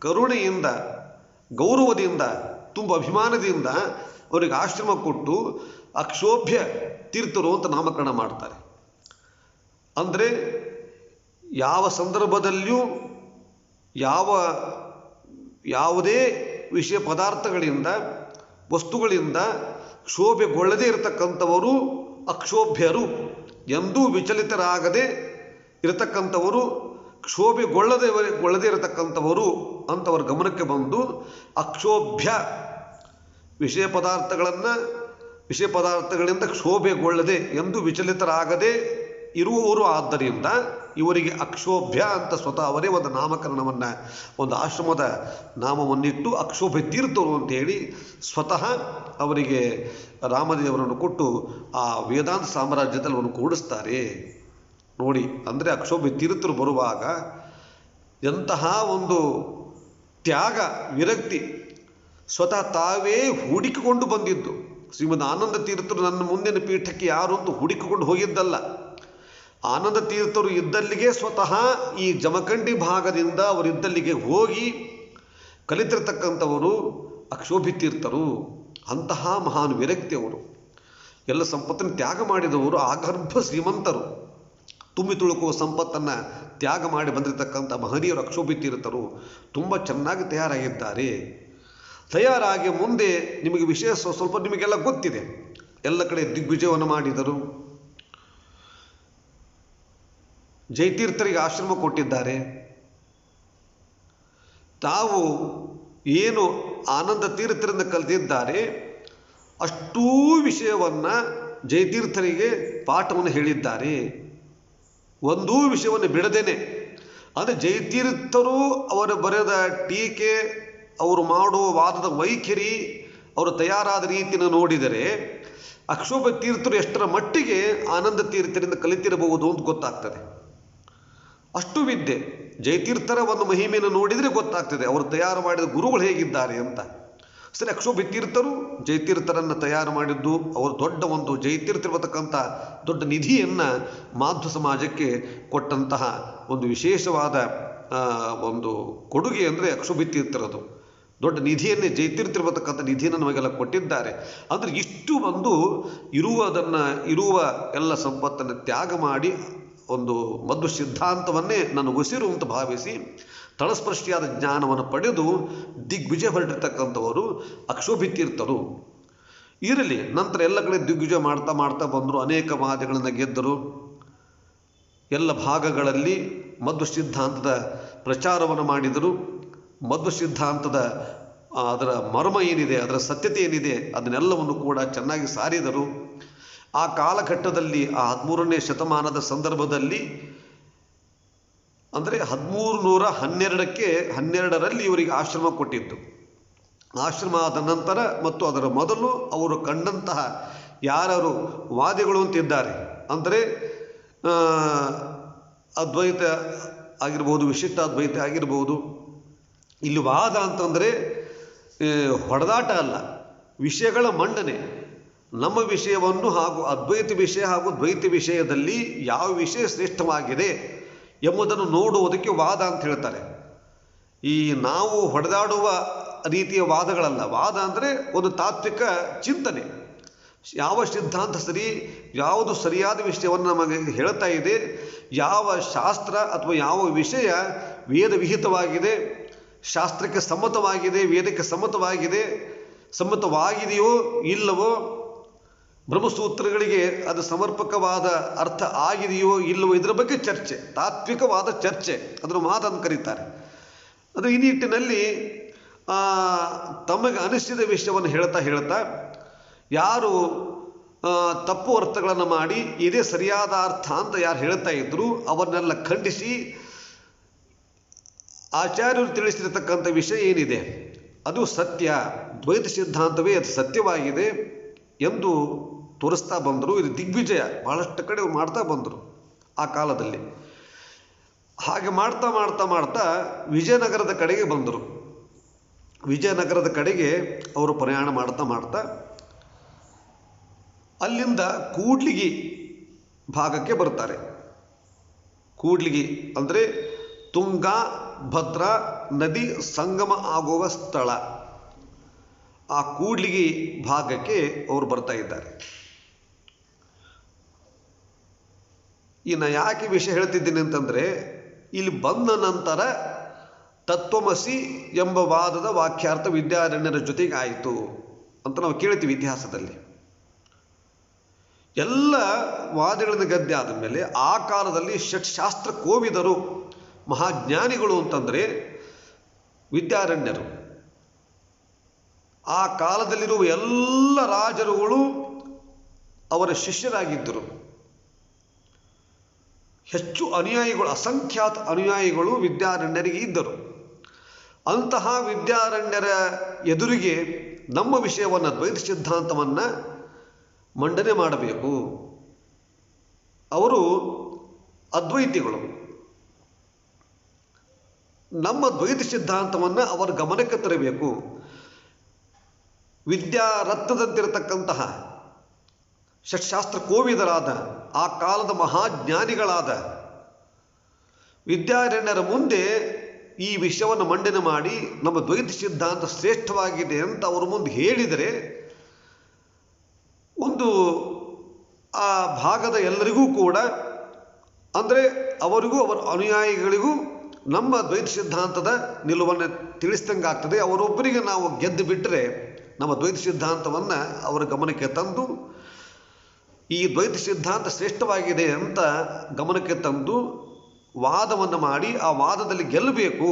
ಕರುಣೆಯಿಂದ ಗೌರವದಿಂದ ತುಂಬ ಅಭಿಮಾನದಿಂದ ಅವರಿಗೆ ಆಶ್ರಮ ಕೊಟ್ಟು ಅಕ್ಷೋಭ್ಯ ತೀರ್ಥರು ಅಂತ ನಾಮಕರಣ ಮಾಡ್ತಾರೆ. ಅಂದರೆ ಯಾವ ಸಂದರ್ಭದಲ್ಲಿಯೂ ಯಾವುದೇ ವಿಷಯ ಪದಾರ್ಥಗಳಿಂದ ವಸ್ತುಗಳಿಂದ ಕ್ಷೋಭೆಗೊಳ್ಳದೇ ಇರತಕ್ಕಂಥವರು ಅಕ್ಷೋಭ್ಯರು, ಎಂದೂ ವಿಚಲಿತರಾಗದೆ ಇರತಕ್ಕಂಥವರು, ಕ್ಷೋಭೆಗೊಳ್ಳದೇ ಇರತಕ್ಕಂಥವರು ಅಂತವರ ಗಮನಕ್ಕೆ ಬಂದು ಅಕ್ಷೋಭ್ಯ ವಿಷಯ ಪದಾರ್ಥಗಳಿಂದ ಕ್ಷೋಭೆಗೊಳ್ಳದೆ ಎಂದು ವಿಚಲಿತರಾಗದೆ ಇರುವವರು. ಆದ್ದರಿಂದ ಇವರಿಗೆ ಅಕ್ಷೋಭ್ಯ ಅಂತ ಸ್ವತಃ ಅವರೇ ಒಂದು ನಾಮಕರಣವನ್ನು, ಒಂದು ಆಶ್ರಮದ ನಾಮವನ್ನಿಟ್ಟು ಅಕ್ಷೋಭ್ಯ ತೀರ್ಥರು ಅಂತೇಳಿ ಸ್ವತಃ ಅವರಿಗೆ ರಾಮದೇವರನ್ನು ಕೊಟ್ಟು ಆ ವೇದಾಂತ ಸಾಮ್ರಾಜ್ಯದಲ್ಲಿ ಅವನು ಕೂಡಿಸ್ತಾರೆ. ನೋಡಿ, ಅಂದರೆ ಅಕ್ಷೋಭ್ಯ ತೀರ್ಥರು ಬರುವಾಗ ಎಂತಹ ಒಂದು ತ್ಯಾಗ ವಿರಕ್ತಿ, ಸ್ವತಃ ತಾವೇ ಹುಡುಕಿಕೊಂಡು ಬಂದಿದ್ದು. ಶ್ರೀಮದ್ ಆನಂದ ತೀರ್ಥರು ನನ್ನ ಮುಂದಿನ ಪೀಠಕ್ಕೆ ಯಾರು ಅಂತ ಹುಡುಕಿಕೊಂಡು ಹೋಗಿದ್ದಲ್ಲ. ಆನಂದ ತೀರ್ಥರು ಇದ್ದಲ್ಲಿಗೆ ಸ್ವತಃ ಈ ಜಮಖಂಡಿ ಭಾಗದಿಂದ ಅವರಿದ್ದಲ್ಲಿಗೆ ಹೋಗಿ ಕಲಿತಿರ್ತಕ್ಕಂಥವರು ಅಕ್ಷೋಭ್ಯ ತೀರ್ಥರು. ಅಂತಹ ಮಹಾನ್ ವಿರಕ್ತಿ ಅವರು. ಎಲ್ಲ ಸಂಪತ್ತನ್ನು ತ್ಯಾಗ ಮಾಡಿದವರು, ಆಗರ್ಭ ಶ್ರೀಮಂತರು, ತುಂಬಿ ತುಳುಕುವ ಸಂಪತ್ತನ್ನು ತ್ಯಾಗ ಮಾಡಿ ಬಂದಿರತಕ್ಕಂಥ ಮಹನೀಯರು ಅಕ್ಷೋಭ್ಯ ತೀರ್ಥರು. ತುಂಬ ಚೆನ್ನಾಗಿ ತಯಾರಾಗಿ ಮುಂದೆ ನಿಮಗೆ ವಿಷಯ ಸ್ವಲ್ಪ ನಿಮಗೆಲ್ಲ ಗೊತ್ತಿದೆ. ಎಲ್ಲ ಕಡೆ ದಿಗ್ವಿಜಯವನ್ನು ಮಾಡಿದರು. ಜಯತೀರ್ಥರಿಗೆ ಆಶ್ರಮ ಕೊಟ್ಟಿದ್ದಾರೆ. ತಾವು ಏನು ಆನಂದ ತೀರ್ಥರಿಂದ ಕಲಿತಿದ್ದಾರೆ ಅಷ್ಟೂ ವಿಷಯವನ್ನು ಜಯತೀರ್ಥರಿಗೆ ಪಾಠವನ್ನು ಹೇಳಿದ್ದಾರೆ. ಒಂದೂ ವಿಷಯವನ್ನು ಬಿಡದೇನೆ. ಅಂದರೆ ಜಯತೀರ್ಥರು ಅವರು ಬರೆದ ಟೀಕೆ, ಅವರು ಮಾಡುವ ವಾದದ ವೈಖರಿ, ಅವರು ತಯಾರಾದ ರೀತಿಯನ್ನು ನೋಡಿದರೆ ಅಕ್ಷೋಭ್ಯ ತೀರ್ಥರು ಎಷ್ಟರ ಮಟ್ಟಿಗೆ ಆನಂದ ತೀರ್ಥರಿಂದ ಕಲಿತಿರಬಹುದು ಅಂತ ಗೊತ್ತಾಗ್ತದೆ. ಅಷ್ಟು ವಿದ್ಯೆ ಜಯತೀರ್ಥರ ಒಂದು ಮಹಿಮೆಯನ್ನು ನೋಡಿದರೆ ಗೊತ್ತಾಗ್ತದೆ ಅವರು ತಯಾರು ಮಾಡಿದ ಗುರುಗಳು ಹೇಗಿದ್ದಾರೆ ಅಂತ. ಸರಿ, ಅಕ್ಷೋಭ್ಯ ತೀರ್ಥರು ಜಯತೀರ್ಥರನ್ನು ತಯಾರು ಮಾಡಿದ್ದು ಅವರು ದೊಡ್ಡ ಒಂದು ಜಯತೀರ್ಥಿರತಕ್ಕಂಥ ದೊಡ್ಡ ನಿಧಿಯನ್ನು ಮಾಧ್ವ ಸಮಾಜಕ್ಕೆ ಕೊಟ್ಟಂತಹ ಒಂದು ವಿಶೇಷವಾದ ಒಂದು ಕೊಡುಗೆ ಅಂದರೆ ಅಕ್ಷೋಭ್ಯ ತೀರ್ಥರದು. ದೊಡ್ಡ ನಿಧಿಯನ್ನೇ ಜಯತೀರ್ಥಿರತಕ್ಕಂಥ ನಿಧಿಯನ್ನು ನಮಗೆಲ್ಲ ಕೊಟ್ಟಿದ್ದಾರೆ. ಅಂದರೆ ಇಷ್ಟು ಒಂದು ಇರುವ ಎಲ್ಲ ಸಂಪತ್ತನ್ನು ತ್ಯಾಗ ಮಾಡಿ ಒಂದು ಮಧ್ವ ಸಿದ್ಧಾಂತವನ್ನೇ ನಾನು ಉಸಿರು ಅಂತ ಭಾವಿಸಿ ತಳಸ್ಪರ್ಶಿಯಾದ ಜ್ಞಾನವನ್ನು ಪಡೆದು ದಿಗ್ವಿಜಯ ಹೊರಟಿರ್ತಕ್ಕಂಥವರು ಅಕ್ಷೋಭ್ಯ ತೀರ್ಥರು. ಇರಲಿ, ನಂತರ ಎಲ್ಲ ಕಡೆ ದಿಗ್ವಿಜಯ ಮಾಡ್ತಾ ಬಂದರು. ಅನೇಕ ವಾದ್ಯಗಳನ್ನು ಗೆದ್ದರು. ಎಲ್ಲ ಭಾಗಗಳಲ್ಲಿ ಮಧ್ವ ಸಿದ್ಧಾಂತದ ಪ್ರಚಾರವನ್ನು ಮಾಡಿದರು. ಮಧ್ವ ಸಿದ್ಧಾಂತದ ಅದರ ಮರ್ಮ ಏನಿದೆ, ಅದರ ಸತ್ಯತೆ ಏನಿದೆ, ಅದನ್ನೆಲ್ಲವನ್ನು ಕೂಡ ಚೆನ್ನಾಗಿ ಸಾರಿದರು. ಆ ಕಾಲಘಟ್ಟದಲ್ಲಿ ಆ 13ನೇ ಶತಮಾನದ ಸಂದರ್ಭದಲ್ಲಿ ಅಂದರೆ 1312ರಲ್ಲಿ ಇವರಿಗೆ ಆಶ್ರಮ ಕೊಟ್ಟಿದ್ದು. ಆಶ್ರಮ ಆದ ನಂತರ ಮತ್ತು ಅದರ ಮೊದಲು ಅವರು ಕಂಡಂತಹ ಯಾರು ವಾದಿಗಳು ಅಂತಿದ್ದಾರೆ, ಅಂದರೆ ಅದ್ವೈತ ಆಗಿರ್ಬೋದು, ವಿಶಿಷ್ಟಾದ್ವೈತ ಆಗಿರ್ಬೋದು. ಇಲ್ಲಿ ವಾದ ಅಂತಂದರೆ ಹೊಡೆದಾಟ ಅಲ್ಲ, ವಿಷಯಗಳ ಮಂಡನೆ. ನಮ್ಮ ವಿಷಯವನ್ನು ಹಾಗೂ ಅದ್ವೈತ ವಿಷಯ ಹಾಗೂ ದ್ವೈತ ವಿಷಯದಲ್ಲಿ ಯಾವ ವಿಷಯ ಶ್ರೇಷ್ಠವಾಗಿದೆ ಎಂಬುದನ್ನು ನೋಡುವುದಕ್ಕೆ ವಾದ ಅಂತ ಹೇಳ್ತಾರೆ. ಈ ನಾವು ಹೊಡೆದಾಡುವ ರೀತಿಯ ವಾದಗಳಲ್ಲ. ವಾದ ಅಂದರೆ ಒಂದು ತಾತ್ವಿಕ ಚಿಂತನೆ. ಯಾವ ಸಿದ್ಧಾಂತ ಸರಿ, ಯಾವುದು ಸರಿಯಾದ ವಿಷಯವನ್ನು ನಮಗೆ ಹೇಳ್ತಾ ಇದೆ, ಯಾವ ಶಾಸ್ತ್ರ ಅಥವಾ ಯಾವ ವಿಷಯ ವೇದ ವಿಹಿತವಾಗಿದೆ, ಶಾಸ್ತ್ರಕ್ಕೆ ಸಮ್ಮತವಾಗಿದೆ, ವೇದಕ್ಕೆ ಸಮ್ಮತವಾಗಿದೆಯೋ ಇಲ್ಲವೋ, ಬ್ರಹ್ಮಸೂತ್ರಗಳಿಗೆ ಅದು ಸಮರ್ಪಕವಾದ ಅರ್ಥ ಆಗಿದೆಯೋ ಇಲ್ಲವೋ, ಇದರ ಬಗ್ಗೆ ಚರ್ಚೆ, ತಾತ್ವಿಕವಾದ ಚರ್ಚೆ, ಅದರ ಮಾತನ್ನು ಕರೀತಾರೆ. ಅದು ಈ ನಿಟ್ಟಿನಲ್ಲಿ ತಮಗೆ ಅನಿಸಿದ ವಿಷಯವನ್ನು ಹೇಳ್ತಾ ಯಾರು ತಪ್ಪು ಅರ್ಥಗಳನ್ನು ಮಾಡಿ ಇದೇ ಸರಿಯಾದ ಅರ್ಥ ಅಂತ ಯಾರು ಹೇಳ್ತಾ ಇದ್ರು ಅವನ್ನೆಲ್ಲ ಖಂಡಿಸಿ ಆಚಾರ್ಯರು ತಿಳಿಸಿರತಕ್ಕಂಥ ವಿಷಯ ಏನಿದೆ ಅದು ಸತ್ಯ, ದ್ವೈತ ಸಿದ್ಧಾಂತವೇ ಅದು ಸತ್ಯವಾಗಿದೆ ಎಂದು ತೋರಿಸ್ತಾ ಬಂದರು. ಇದು ದಿಗ್ವಿಜಯ ಬಹಳಷ್ಟು ಕಡೆ ಮಾಡ್ತಾ ಬಂದರು ಆ ಕಾಲದಲ್ಲಿ. ಹಾಗೆ ಮಾಡ್ತಾ ಮಾಡ್ತಾ ಮಾಡ್ತಾ ವಿಜಯನಗರದ ಕಡೆಗೆ ಬಂದರು. ವಿಜಯನಗರದ ಕಡೆಗೆ ಅವರು ಪ್ರಯಾಣ ಮಾಡ್ತಾ ಮಾಡ್ತಾ ಅಲ್ಲಿಂದ ಕೂಡ್ಲಿಗಿ ಭಾಗಕ್ಕೆ ಬರ್ತಾರೆ. ಕೂಡ್ಲಿಗಿ ಅಂದರೆ ತುಂಗಾ ಭದ್ರಾ ನದಿ ಸಂಗಮ ಆಗುವ ಸ್ಥಳ. ಆ ಕೂಡ್ಲಿಗಿ ಭಾಗಕ್ಕೆ ಅವರು ಬರ್ತಾ ಇದ್ದಾರೆ. ಇನ್ನು ಯಾಕೆ ವಿಷಯ ಹೇಳ್ತಿದ್ದೀನಿ ಅಂತಂದರೆ, ಇಲ್ಲಿ ಬಂದ ನಂತರ ತತ್ವಮಸಿ ಎಂಬ ವಾದದ ವಾಕ್ಯಾರ್ಥ ವಿದ್ಯಾರಣ್ಯರ ಜೊತೆಗೆ ಆಯಿತು ಅಂತ ನಾವು ಕೇಳ್ತೀವಿ ಇತಿಹಾಸದಲ್ಲಿ. ಎಲ್ಲ ವಾದಗಳಿಂದ ಗದ್ದೆ ಆದ ಮೇಲೆ ಆ ಕಾಲದಲ್ಲಿ ಷಟ್ಶಾಸ್ತ್ರ ಕೋವಿದರು, ಮಹಾಜ್ಞಾನಿಗಳು ಅಂತಂದರೆ ವಿದ್ಯಾರಣ್ಯರು. ಆ ಕಾಲದಲ್ಲಿರುವ ಎಲ್ಲ ರಾಜರುಗಳು ಅವರ ಶಿಷ್ಯರಾಗಿದ್ದರು. ಹೆಚ್ಚು ಅನುಯಾಯಿಗಳು, ಅಸಂಖ್ಯಾತ ಅನುಯಾಯಿಗಳು ವಿದ್ಯಾರಣ್ಯರಿಗೆ ಇದ್ದರು. ಅಂತಹ ವಿದ್ಯಾರಣ್ಯರ ಎದುರಿಗೆ ನಮ್ಮ ವಿಷಯವನ್ನು, ದ್ವೈತ ಸಿದ್ಧಾಂತವನ್ನು ಮಂಡನೆ ಮಾಡಬೇಕು. ಅವರು ಅದ್ವೈತಿಗಳು. ನಮ್ಮ ದ್ವೈತ ಸಿದ್ಧಾಂತವನ್ನು ಅವರ ಗಮನಕ್ಕೆ ತರಬೇಕು. ವಿದ್ಯಾರತ್ನದಂತಿರತಕ್ಕಂತಹ ಷಟ್ಶಾಸ್ತ್ರ ಕೋವಿದರಾದ ಆ ಕಾಲದ ಮಹಾಜ್ಞಾನಿಗಳಾದ ವಿದ್ಯಾರಣ್ಯರ ಮುಂದೆ ಈ ವಿಷಯವನ್ನು ಮಂಡನೆ ಮಾಡಿ ನಮ್ಮ ದ್ವೈತ ಸಿದ್ಧಾಂತ ಶ್ರೇಷ್ಠವಾಗಿದೆ ಅಂತ ಅವ್ರ ಮುಂದೆ ಹೇಳಿದರೆ ಒಂದು ಆ ಭಾಗದ ಎಲ್ಲರಿಗೂ ಕೂಡ, ಅಂದರೆ ಅವರಿಗೂ ಅವರ ಅನುಯಾಯಿಗಳಿಗೂ ನಮ್ಮ ದ್ವೈತ ಸಿದ್ಧಾಂತದ ನಿಲುವನ್ನು ತಿಳಿಸ್ದಂಗೆ ಆಗ್ತದೆ. ಅವರೊಬ್ಬರಿಗೆ ನಾವು ಗೆದ್ದು ಬಿಟ್ಟರೆ ನಮ್ಮ ದ್ವೈತ ಸಿದ್ಧಾಂತವನ್ನು ಅವರ ಗಮನಕ್ಕೆ ತಂದು ಈ ದ್ವೈತ ಸಿದ್ಧಾಂತ ಶ್ರೇಷ್ಠವಾಗಿದೆ ಅಂತ ಗಮನಕ್ಕೆ ತಂದು ವಾದವನ್ನು ಮಾಡಿ ಆ ವಾದದಲ್ಲಿ ಗೆಲ್ಲಬೇಕು.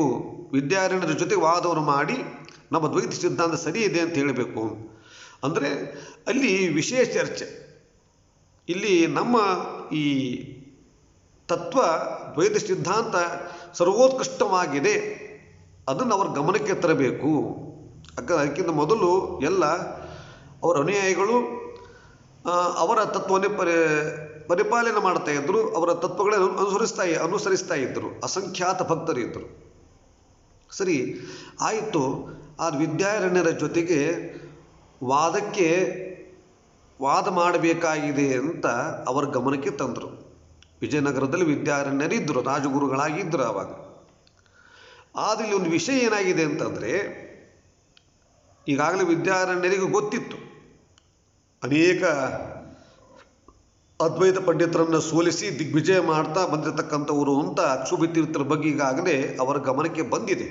ವಿದ್ಯಾರಣ್ಯರ ಜೊತೆ ವಾದವನ್ನು ಮಾಡಿ ನಮ್ಮ ದ್ವೈತ ಸಿದ್ಧಾಂತ ಸರಿ ಇದೆ ಅಂತ ಹೇಳಬೇಕು. ಅಂದರೆ ಅಲ್ಲಿ ವಿಷಯ ಚರ್ಚೆ. ಇಲ್ಲಿ ನಮ್ಮ ಈ ತತ್ವ ದ್ವೈತ ಸಿದ್ಧಾಂತ ಸರ್ವೋತ್ಕೃಷ್ಟವಾಗಿದೆ, ಅದನ್ನು ಅವರ ಗಮನಕ್ಕೆ ತರಬೇಕು. ಅದಕ್ಕಿಂತ ಮೊದಲು ಎಲ್ಲ ಅವರ ಅನುಯಾಯಿಗಳು ಅವರ ತತ್ವವನ್ನೇ ಪರಿಪಾಲನೆ ಮಾಡ್ತಾ ಇದ್ದರು. ಅವರ ತತ್ವಗಳನ್ನು ಅನುಸರಿಸ್ತಾ ಇದ್ದರು. ಅಸಂಖ್ಯಾತ ಭಕ್ತರಿದ್ದರು. ಸರಿ ಆಯಿತು. ಆ ವಿದ್ಯಾರಣ್ಯರ ಜೊತೆಗೆ ವಾದ ಮಾಡಬೇಕಾಗಿದೆ ಅಂತ ಅವರ ಗಮನಕ್ಕೆ ತಂದರು. ವಿಜಯನಗರದಲ್ಲಿ ವಿದ್ಯಾರಣ್ಯರಿದ್ದರು, ರಾಜಗುರುಗಳಾಗಿದ್ದರು ಆವಾಗ. ಆದರೆ ಇಲ್ಲಿ ಒಂದು ವಿಷಯ ಏನಾಗಿದೆ ಅಂತಂದರೆ, ಈಗಾಗಲೇ ವಿದ್ಯಾರಣ್ಯರಿಗೆ ಗೊತ್ತಿತ್ತು ಅನೇಕ ಅದ್ವೈತ ಪಂಡಿತರನ್ನು ಸೋಲಿಸಿ ದಿಗ್ವಿಜಯ ಮಾಡ್ತಾ ಬಂದಿರತಕ್ಕಂಥವರು ಅಂತ ಅಕ್ಷೋಭಿತೀರ್ಥರ ಬಗ್ಗೆ ಈಗಾಗಲೇ ಅವರ ಗಮನಕ್ಕೆ ಬಂದಿದೆ.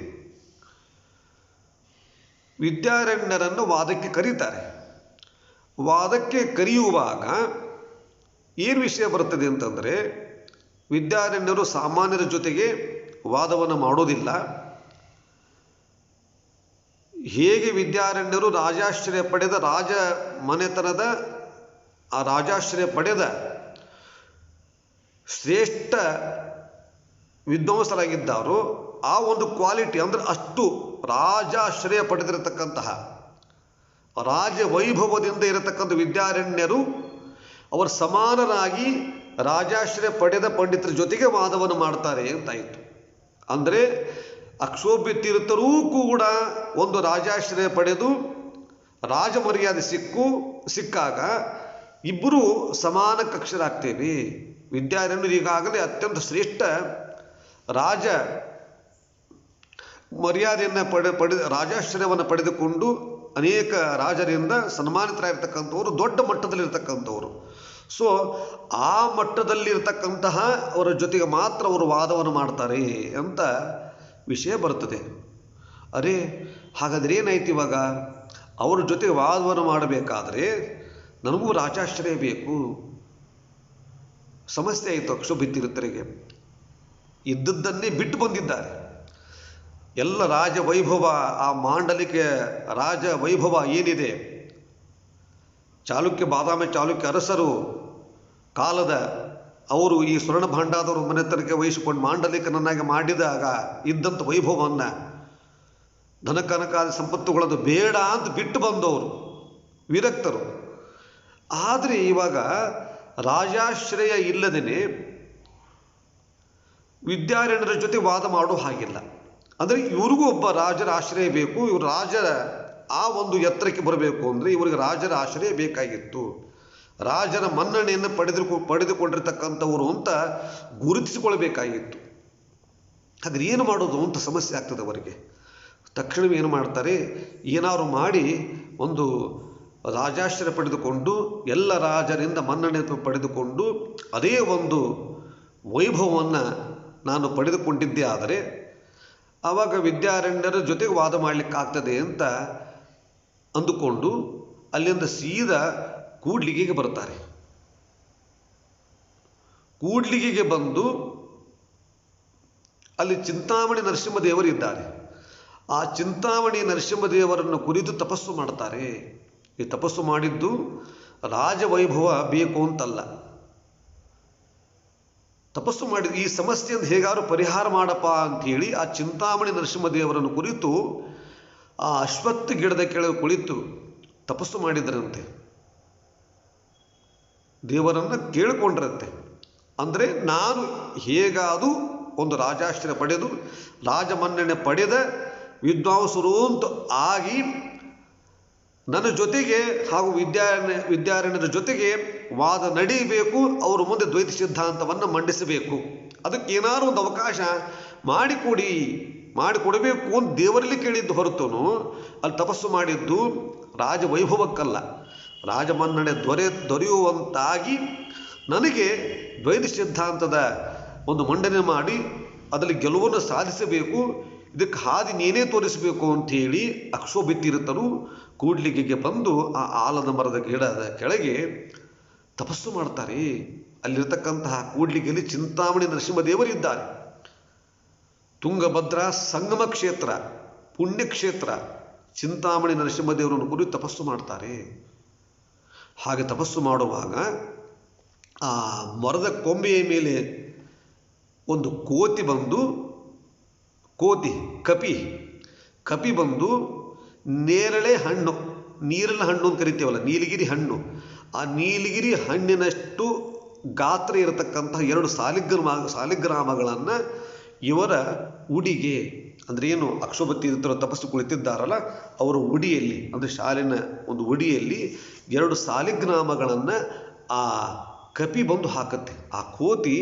ವಿದ್ಯಾರಣ್ಯರನ್ನು ವಾದಕ್ಕೆ ಕರೀತಾರೆ. ವಾದಕ್ಕೆ ಕರೆಯುವಾಗ ಏನು ವಿಷಯ ಬರುತ್ತದೆ ಅಂತಂದರೆ, ವಿದ್ಯಾರಣ್ಯರು ಸಾಮಾನ್ಯರ ಜೊತೆಗೆ ವಾದವನ್ನು ಮಾಡೋದಿಲ್ಲ. ಹೇಗೆ ವಿದ್ಯಾರಣ್ಯರು ರಾಜಾಶ್ರಯ ಪಡೆದ ರಾಜ ಮನೆತನದ ಆ ರಾಜಾಶ್ರಯ ಪಡೆದ ಶ್ರೇಷ್ಠ ವಿದ್ವಾಂಸರಾಗಿದ್ದಾರೋ ಆ ಒಂದು ಕ್ವಾಲಿಟಿ, ಅಂದರೆ ಅಷ್ಟು ರಾಜಾಶ್ರಯ ಪಡೆದಿರತಕ್ಕಂತಹ ರಾಜ ವೈಭವದಿಂದ ಇರತಕ್ಕಂಥ ವಿದ್ಯಾರಣ್ಯರು ಅವರು ಸಮಾನರಾಗಿ ರಾಜಾಶ್ರಯ ಪಡೆದ ಪಂಡಿತರ ಜೊತೆಗೆ ವಾದವನ್ನು ಮಾಡ್ತಾರೆ ಅಂತಾಯಿತು. ಅಂದರೆ ಅಕ್ಷೋಭ್ಯ ತೀರ್ಥರೂ ಕೂಡ ಒಂದು ರಾಜಾಶ್ರಯ ಪಡೆದು ರಾಜ ಮರ್ಯಾದೆ ಸಿಕ್ಕಾಗ ಇಬ್ಬರೂ ಸಮಾನ ಕಕ್ಷರಾಗ್ತೇವೆ. ವಿದ್ಯಾರಣ್ಯರು ಈಗಾಗಲೇ ಅತ್ಯಂತ ಶ್ರೇಷ್ಠ ರಾಜ ಮರ್ಯಾದೆಯನ್ನು ರಾಜಾಶ್ರಯವನ್ನು ಪಡೆದುಕೊಂಡು ಅನೇಕ ರಾಜರಿಂದ ಸನ್ಮಾನಿತರಾಗಿರ್ತಕ್ಕಂಥವರು, ದೊಡ್ಡ ಮಟ್ಟದಲ್ಲಿರ್ತಕ್ಕಂಥವರು. ಸೊ ಆ ಮಟ್ಟದಲ್ಲಿರ್ತಕ್ಕಂತಹ ಅವರ ಜೊತೆಗೆ ಮಾತ್ರ ಅವರು ವಾದವನ್ನು ಮಾಡ್ತಾರೆ ಅಂತ ವಿಷಯ ಬರ್ತದೆ. ಅರೆ ಹಾಗಾದರೆ ಏನಾಯ್ತು ಇವಾಗ? ಅವ್ರ ಜೊತೆ ವಾದವನ್ನು ಮಾಡಬೇಕಾದ್ರೆ ನನಗೂ ರಾಜಾಶ್ರಯ ಬೇಕು. ಸಮಸ್ಯೆ ಆಯಿತು ಅಕ್ಷೋಭಿತೀರ್ಥರಿಗೆ. ಇದ್ದದ್ದನ್ನೇ ಬಿಟ್ಟು ಬಂದಿದ್ದಾರೆ. ಎಲ್ಲ ರಾಜ ವೈಭವ, ಆ ಮಾಂಡಲಿಕ ರಾಜ ವೈಭವ ಏನಿದೆ, ಬಾದಾಮಿ ಚಾಲುಕ್ಯ ಅರಸರು ಕಾಲದ ಅವರು ಈ ಸ್ವರ್ಣ ಭಾಂಡಾದವರು ಮನೆತನಕ್ಕೆ ವಹಿಸಿಕೊಂಡು ಮಾಂಡಲಿಕನನ್ನಾಗಿ ಮಾಡಿದಾಗ ಇದ್ದಂಥ ವೈಭವವನ್ನು ಧನಕನಕಾದಿ ಸಂಪತ್ತುಗಳದ್ದು ಬೇಡ ಅಂತ ಬಿಟ್ಟು ಬಂದವರು ವಿರಕ್ತರು. ಆದರೆ ಇವಾಗ ರಾಜಾಶ್ರಯ ಇಲ್ಲದೇ ವಿದ್ಯಾರಣ್ಯರ ಜೊತೆ ವಾದ ಮಾಡೋ ಹಾಗಿಲ್ಲ. ಅಂದರೆ ಇವ್ರಿಗೂ ಒಬ್ಬ ರಾಜರ ಆಶ್ರಯ ಬೇಕು. ಇವರು ರಾಜರ ಆ ಒಂದು ಎತ್ತರಕ್ಕೆ ಬರಬೇಕು ಅಂದರೆ ಇವರಿಗೆ ರಾಜರ ಆಶ್ರಯ ಬೇಕಾಗಿತ್ತು. ರಾಜರ ಮನ್ನಣೆಯನ್ನು ಪಡೆದುಕೊಂಡಿರ್ತಕ್ಕಂಥವರು ಅಂತ ಗುರುತಿಸಿಕೊಳ್ಬೇಕಾಗಿತ್ತು. ಹಾಗಾದ್ರೆ ಏನು ಮಾಡೋದು ಅಂತ ಸಮಸ್ಯೆ ಆಗ್ತದೆ ಅವರಿಗೆ. ತಕ್ಷಣವೇ ಏನು ಮಾಡ್ತಾರೆ, ಏನಾದ್ರು ಮಾಡಿ ಒಂದು ರಾಜಾಶ್ರಯ ಪಡೆದುಕೊಂಡು ಎಲ್ಲ ರಾಜರಿಂದ ಮನ್ನಣೆ ಪಡೆದುಕೊಂಡು ಅದೇ ಒಂದು ವೈಭವವನ್ನು ನಾನು ಪಡೆದುಕೊಂಡಿದ್ದೇ ಆದರೆ ಆವಾಗ ವಿದ್ಯಾರಣ್ಯರ ಜೊತೆಗೆ ವಾದ ಮಾಡಲಿಕ್ಕಾಗ್ತದೆ ಅಂತ ಅಂದುಕೊಂಡು ಅಲ್ಲಿಂದ ಸೀದಾ ಕೂಡ್ಲಿಗೆಗೆ ಬರ್ತಾರೆ. ಕೂಡ್ಲಿಗೆಗೆ ಬಂದು ಅಲ್ಲಿ ಚಿಂತಾಮಣಿ ನರಸಿಂಹದೇವರು ಇದ್ದಾರೆ. ಆ ಚಿಂತಾಮಣಿ ನರಸಿಂಹದೇವರನ್ನು ಕುರಿತು ತಪಸ್ಸು ಮಾಡ್ತಾರೆ. ಈ ತಪಸ್ಸು ಮಾಡಿದ್ದು ರಾಜವೈಭವ ಬೇಕು ಅಂತಲ್ಲ. ತಪಸ್ಸು ಮಾಡಿದ ಈ ಸಮಸ್ಯೆಯನ್ನು ಹೇಗಾದ್ರು ಪರಿಹಾರ ಮಾಡಪ್ಪ ಅಂಥೇಳಿ ಆ ಚಿಂತಾಮಣಿ ನರಸಿಂಹದೇವರನ್ನು ಕುರಿತು ಆ ಅಶ್ವತ್ಥ ಗಿಡದ ಕೆಳಗೆ ಕುಳಿತು ತಪಸ್ಸು ಮಾಡಿದರಂತೆ. ದೇವರನ್ನು ಕೇಳಿಕೊಂಡ್ರಂತೆ. ಅಂದರೆ ನಾನು ಹೇಗಾದರೂ ಒಂದು ರಾಜಾಶ್ರಯ ಪಡೆದು ರಾಜಮನ್ನಣೆ ಪಡೆದ ವಿದ್ವಾಂಸರು ಅಂತ ಆಗಿ ನನ್ನ ಜೊತೆಗೆ ಹಾಗೂ ವಿದ್ಯಾರಣ್ಯರ ಜೊತೆಗೆ ವಾದ ನಡೀಬೇಕು. ಅವರು ಮುಂದೆ ದ್ವೈತ ಸಿದ್ಧಾಂತವನ್ನು ಮಂಡಿಸಬೇಕು. ಅದಕ್ಕೆ ಏನಾದ್ರು ಒಂದು ಅವಕಾಶ ಮಾಡಿಕೊಡಬೇಕು ಅಂತ ದೇವರಲ್ಲಿ ಕೇಳಿದ್ದು ಹೊರತುನು ಅಲ್ಲಿ ತಪಸ್ಸು ಮಾಡಿದ್ದು ರಾಜವೈಭವಕ್ಕಲ್ಲ. ರಾಜಮನ್ನಣೆ ದೊರೆಯುವಂತಾಗಿ ನನಗೆ ದ್ವೈತ ಸಿದ್ಧಾಂತದ ಒಂದು ಮಂಡನೆ ಮಾಡಿ ಅದರಲ್ಲಿ ಗೆಲುವನ್ನು ಸಾಧಿಸಬೇಕು. ಇದಕ್ಕೆ ಹಾದಿ ನೀನೇ ತೋರಿಸಬೇಕು ಅಂಥೇಳಿ ಅಕ್ಷೋಭಿತ್ತಿರುತ್ತರು ಕೂಡ್ಲಿಗೆಗೆ ಬಂದು ಆ ಆಲದ ಮರದ ಗಿಡದ ಕೆಳಗೆ ತಪಸ್ಸು ಮಾಡ್ತಾರೆ. ಅಲ್ಲಿರ್ತಕ್ಕಂತಹ ಕೂಡ್ಲಿಗೆಯಲ್ಲಿ ಚಿಂತಾಮಣಿ ನರಸಿಂಹದೇವರಿದ್ದಾರೆ. ತುಂಗಭದ್ರಾ ಸಂಗಮ ಕ್ಷೇತ್ರ, ಪುಣ್ಯಕ್ಷೇತ್ರ. ಚಿಂತಾಮಣಿ ನರಸಿಂಹದೇವರನ್ನು ಕುರಿತು ತಪಸ್ಸು ಮಾಡ್ತಾರೆ. ಹಾಗೆ ತಪಸ್ಸು ಮಾಡುವಾಗ ಆ ಮರದ ಕೊಂಬೆಯ ಮೇಲೆ ಒಂದು ಕಪಿ ಬಂದು ನೇರಳೆ ಹಣ್ಣು, ನೀರಿನ ಹಣ್ಣು ಅಂತ ಕರಿತೀವಲ್ಲ, ನೀಲಗಿರಿ ಹಣ್ಣು, ಆ ನೀಲಗಿರಿ ಹಣ್ಣಿನಷ್ಟು ಗಾತ್ರ ಇರತಕ್ಕಂತಹ 2 ಸಾಲಿಗ್ರಾಮಗಳನ್ನು ಇವರ ಉಡಿಗೆ, ಅಂದರೆ ಏನು ಅಕ್ಷೋಭತ್ತಿ ತಪಸ್ಸು ಕುಳಿತಿದ್ದಾರಲ್ಲ ಅವರ ಉಡಿಯಲ್ಲಿ, ಅಂದರೆ ಶಾಲಿನ ಒಂದು ಉಡಿಯಲ್ಲಿ 2 ಸಾಲಿಗ್ರಾಮಗಳನ್ನು ಆ ಕಪಿ ಬಂದು ಹಾಕುತ್ತೆ. ಆ ಕೋತಿ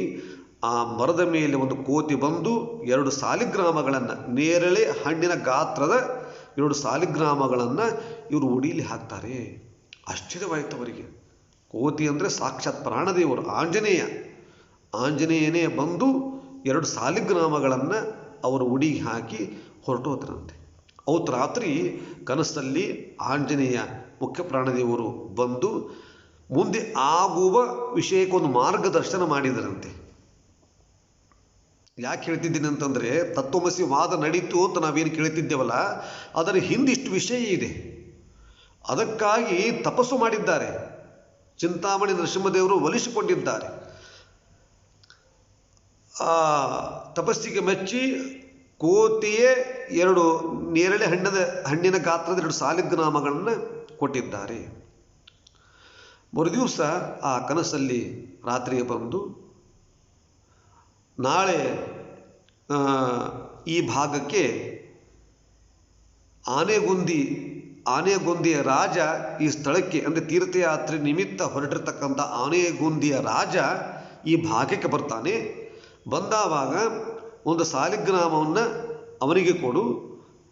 ಆ ಮರದ ಮೇಲೆ ಒಂದು ಕೋತಿ ಬಂದು 2 ಸಾಲಿಗ್ರಾಮಗಳನ್ನು, ನೇರಳೆ ಹಣ್ಣಿನ ಗಾತ್ರದ 2 ಸಾಲಿಗ್ರಾಮಗಳನ್ನು ಇವರು ಉಡಿಲಿ ಹಾಕ್ತಾರೆ. ಆಶ್ಚರ್ಯವಾಯಿತು ಅವರಿಗೆ. ಕೋತಿ ಅಂದರೆ ಸಾಕ್ಷಾತ್ ಪ್ರಾಣದೇವರು ಆಂಜನೇಯನೇ ಬಂದು 2 ಸಾಲಿಗ್ರಾಮಗಳನ್ನು ಅವರ ಉಡಿಗೆ ಹಾಕಿ ಹೊರಟೋದ್ರಂತೆ. ಅವತ್ತು ರಾತ್ರಿ ಕನಸಲ್ಲಿ ಆಂಜನೇಯ ಮುಖ್ಯ ಪ್ರಾಣದೇವರು ಬಂದು ಮುಂದೆ ಆಗುವ ವಿಷಯಕ್ಕೊಂದು ಮಾರ್ಗದರ್ಶನ ಮಾಡಿದರಂತೆ. ಯಾಕೆ ಹೇಳ್ತಿದ್ದೀನಿ ಅಂತಂದರೆ, ತತ್ವಮಸಿ ವಾದ ನಡೀತು ಅಂತ ನಾವೇನು ಕೇಳ್ತಿದ್ದೇವಲ್ಲ, ಅದರ ಹಿಂದಿಷ್ಟು ವಿಷಯ ಇದೆ. ಅದಕ್ಕಾಗಿ ತಪಸ್ಸು ಮಾಡಿದ್ದಾರೆ. ಚಿಂತಾಮಣಿ ನರಸಿಂಹದೇವರು ಒಲಿಸಿಕೊಂಡಿದ್ದಾರೆ. ಆ ತಪಸ್ಸಿಗೆ ಮೆಚ್ಚಿ ಕೋತಿಯೇ 2 ನೇರಳೆ ಹಣ್ಣಿನ ಗಾತ್ರದ 2 ಸಾಲಿಗ್ರಾಮಗಳನ್ನು ಕೊಟ್ಟಿದ್ದಾರೆ. ಮರುದಿವಸ ಆ ಕನಸಲ್ಲಿ ರಾತ್ರಿಗೆ ಬಂದು, ನಾಳೆ ಈ ಭಾಗಕ್ಕೆ ಆನೆಗುಂದಿಯ ರಾಜ ಈ ಸ್ಥಳಕ್ಕೆ, ಅಂದರೆ ತೀರ್ಥಯಾತ್ರೆ ನಿಮಿತ್ತ ಹೊರಟಿರ್ತಕ್ಕಂಥ ಆನೆಗುಂದಿಯ ರಾಜ ಈ ಭಾಗಕ್ಕೆ ಬರ್ತಾನೆ. ಬಂದಾವಾಗ ಒಂದು ಸಾಲಿಗ್ರಾಮವನ್ನು ಅವನಿಗೆ ಕೊಡು,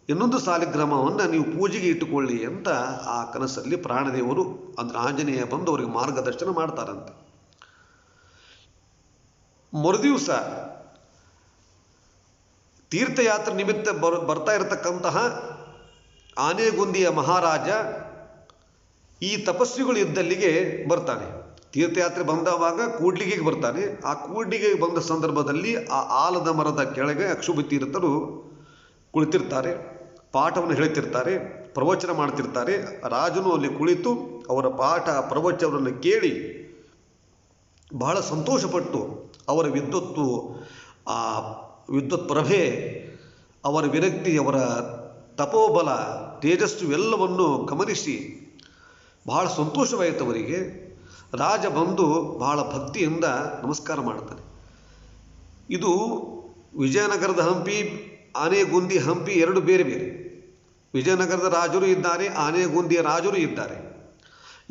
ಇನ್ನೊಂದು ಸಾಲಿಗ್ರಾಮವನ್ನು ನೀವು ಪೂಜೆಗೆ ಇಟ್ಟುಕೊಳ್ಳಿ ಅಂತ ಆ ಕನಸಲ್ಲಿ ಪ್ರಾಣದೇವರು, ಅಂದರೆ ಆಂಜನೇಯ ಬಂದು ಅವರಿಗೆ ಮಾರ್ಗದರ್ಶನ ಮಾಡ್ತಾರಂತೆ. ಮರುದಿವಸ ತೀರ್ಥಯಾತ್ರೆ ನಿಮಿತ್ತ ಬರ್ತಾ ಇರತಕ್ಕಂತಹ ಆನೆಗುಂದಿಯ ಮಹಾರಾಜ ಈ ತಪಸ್ವಿಗಳು ಇದ್ದಲ್ಲಿಗೆ ಬರ್ತಾನೆ. ತೀರ್ಥಯಾತ್ರೆ ಬಂದವಾಗ ಕೂಡ್ಲಿಗೆಗೆ ಬರ್ತಾನೆ. ಆ ಕೂಡ್ಲಿಗೆಗೆ ಬಂದ ಸಂದರ್ಭದಲ್ಲಿ ಆ ಆಲದ ಮರದ ಕೆಳಗೆ ಅಕ್ಷುಭಿತೀರ್ಥರು ಕುಳಿತಿರ್ತಾರೆ, ಪಾಠವನ್ನು ಹೇಳ್ತಿರ್ತಾರೆ, ಪ್ರವಚನ ಮಾಡ್ತಿರ್ತಾರೆ. ರಾಜನು ಅಲ್ಲಿ ಕುಳಿತು ಅವರ ಪಾಠ ಪ್ರವಚನವನ್ನು ಕೇಳಿ ಬಹಳ ಸಂತೋಷಪಟ್ಟು ಅವರ ಆ ವಿದ್ವತ್ ಪ್ರಭೆ, ಅವರ ವಿರಕ್ತಿ, ಅವರ ತಪೋಬಲ, ತೇಜಸ್ಸು ಎಲ್ಲವನ್ನು ಗಮನಿಸಿ ಬಹಳ ಸಂತೋಷವಾಯಿತು ಅವರಿಗೆ. ರಾಜ ಬಂದು ಬಹಳ ಭಕ್ತಿಯಿಂದ ನಮಸ್ಕಾರ ಮಾಡ್ತಾನೆ. ಇದು ವಿಜಯನಗರದ ಹಂಪಿ, ಆನೆಗುಂದಿ ಹಂಪಿ ಎರಡು ಬೇರೆ ಬೇರೆ. ವಿಜಯನಗರದ ರಾಜರು ಇದ್ದಾರೆ, ಆನೆಗುಂದಿಯ ರಾಜರು ಇದ್ದಾರೆ.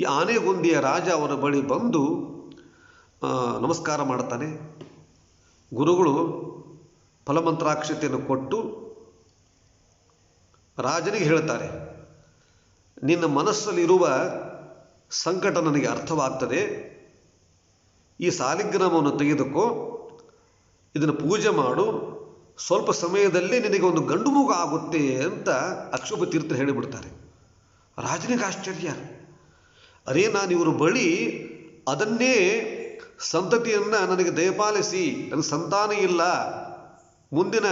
ಈ ಆನೆಗುಂದಿಯ ರಾಜ ಅವರ ಬಳಿ ಬಂದು ನಮಸ್ಕಾರ ಮಾಡ್ತಾನೆ. ಗುರುಗಳು ಫಲಮಂತ್ರಾಕ್ಷತೆಯನ್ನು ಕೊಟ್ಟು ರಾಜನಿಗೆ ಹೇಳ್ತಾರೆ, ನಿನ್ನ ಮನಸ್ಸಲ್ಲಿರುವ ಸಂಕಟ ನನಗೆ ಅರ್ಥವಾಗ್ತದೆ. ಈ ಸಾಲಿಗ್ರಾಮವನ್ನು ತೆಗೆದುಕೋ, ಇದನ್ನು ಪೂಜೆ ಮಾಡು, ಸ್ವಲ್ಪ ಸಮಯದಲ್ಲಿ ನಿನಗೆ ಒಂದು ಗಂಡು ಮಗು ಆಗುತ್ತೆ ಅಂತ ಅಕ್ಷೋಭ ತೀರ್ಥರು ಹೇಳಿಬಿಡ್ತಾರೆ. ರಾಜನಿಗೆ ಆಶ್ಚರ್ಯ. ಅರೇ, ನಾನು ಇವರು ಬಳಿ ಅದನ್ನೇ ಸಂತತಿಯನ್ನು ನನಗೆ ದಯಪಾಲಿಸಿ, ನನಗೆ ಸಂತಾನ ಇಲ್ಲ, ಮುಂದಿನ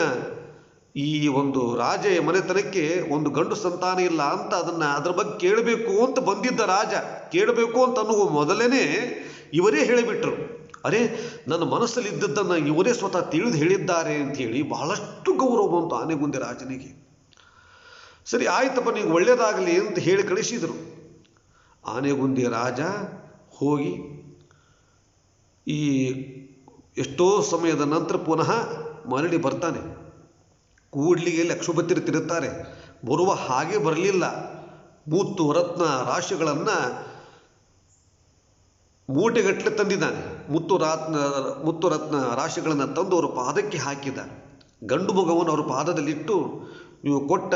ಈ ಒಂದು ರಾಜ ಮನೆತನಕ್ಕೆ ಒಂದು ಗಂಡು ಸಂತಾನ ಇಲ್ಲ ಅಂತ ಅದರ ಬಗ್ಗೆ ಕೇಳಬೇಕು ಅಂತ ಬಂದಿದ್ದ ರಾಜ. ಕೇಳಬೇಕು ಅಂತ ಅನ್ನುವ ಮೊದಲೇ ಇವರೇ ಹೇಳಿಬಿಟ್ರು. ಅರೆ, ನನ್ನ ಮನಸ್ಸಲ್ಲಿದ್ದದ್ದನ್ನು ಇವರೇ ಸ್ವತಃ ತಿಳಿದು ಹೇಳಿದ್ದಾರೆ ಅಂಥೇಳಿ ಬಹಳಷ್ಟು ಗೌರವ ಬಂತು ಆನೆಗುಂದಿ ರಾಜನಿಗೆ. ಸರಿ ಆಯ್ತಪ್ಪ, ನೀವು ಒಳ್ಳೆಯದಾಗಲಿ ಅಂತ ಹೇಳಿ ಕಳಿಸಿದರು. ಆನೆಗುಂದಿ ರಾಜ ಹೋಗಿ ಈ ಎಷ್ಟೋ ಸಮಯದ ನಂತರ ಪುನಃ ಮರಳಿ ಬರ್ತಾನೆ. ಕೂಡ್ಲಿಗೆ ಲಕ್ಷೋಪತಿರುತ್ತಾರೆ. ಬರುವ ಹಾಗೆ ಬರಲಿಲ್ಲ. ಮುತ್ತು ರತ್ನ ರಾಶಿಗಳನ್ನು ಮೂಟೆಗಟ್ಟಲೆ ತಂದಿದ್ದಾನೆ. ಮುತ್ತು ರತ್ನ ರಾಶಿಗಳನ್ನು ತಂದು ಅವರ ಪಾದಕ್ಕೆ ಹಾಕಿದ. ಗಂಡು ಮಗುವನ್ನು ಅವರ ಪಾದದಲ್ಲಿಟ್ಟು, ನೀವು ಕೊಟ್ಟ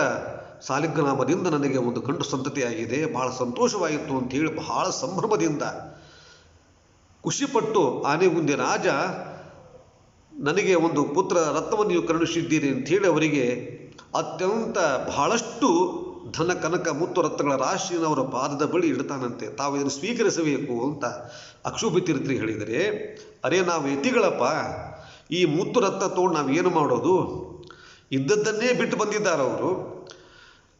ಸಾಲಿಗ್ರಾಮದಿಂದ ನನಗೆ ಒಂದು ಗಂಡು ಸಂತತಿಯಾಗಿದೆ, ಬಹಳ ಸಂತೋಷವಾಯಿತು ಅಂಥೇಳಿ ಬಹಳ ಸಂಭ್ರಮದಿಂದ ಖುಷಿಪಟ್ಟು ಆನೆಗುಂದಿ ರಾಜ, ನನಗೆ ಒಂದು ಪುತ್ರ ರತ್ನವನ್ನು ನೀವು ಕರುಣಿಸಿದ್ದೀರಿ ಅಂಥೇಳಿ ಅವರಿಗೆ ಅತ್ಯಂತ ಬಹಳಷ್ಟು ಧನ ಕನಕ ಮುತ್ತು ರತ್ನಗಳ ರಾಶಿಯನ್ನು ಅವರ ಪಾದದ ಬಳಿ ಇಡ್ತಾನಂತೆ. ತಾವು ಇದನ್ನು ಸ್ವೀಕರಿಸಬೇಕು ಅಂತ ಅಕ್ಷೋಭ ತೀರ್ಥರಿಗೆ ಹೇಳಿದರೆ, ಅರೇ, ನಾವು ಯತಿಗಳಪ್ಪ, ಈ ಮುತ್ತು ರತ್ನ ತೊಗೊಂಡು ನಾವೇನು ಮಾಡೋದು? ಇದ್ದದ್ದನ್ನೇ ಬಿಟ್ಟು ಬಂದಿದ್ದಾರೆ ಅವರು.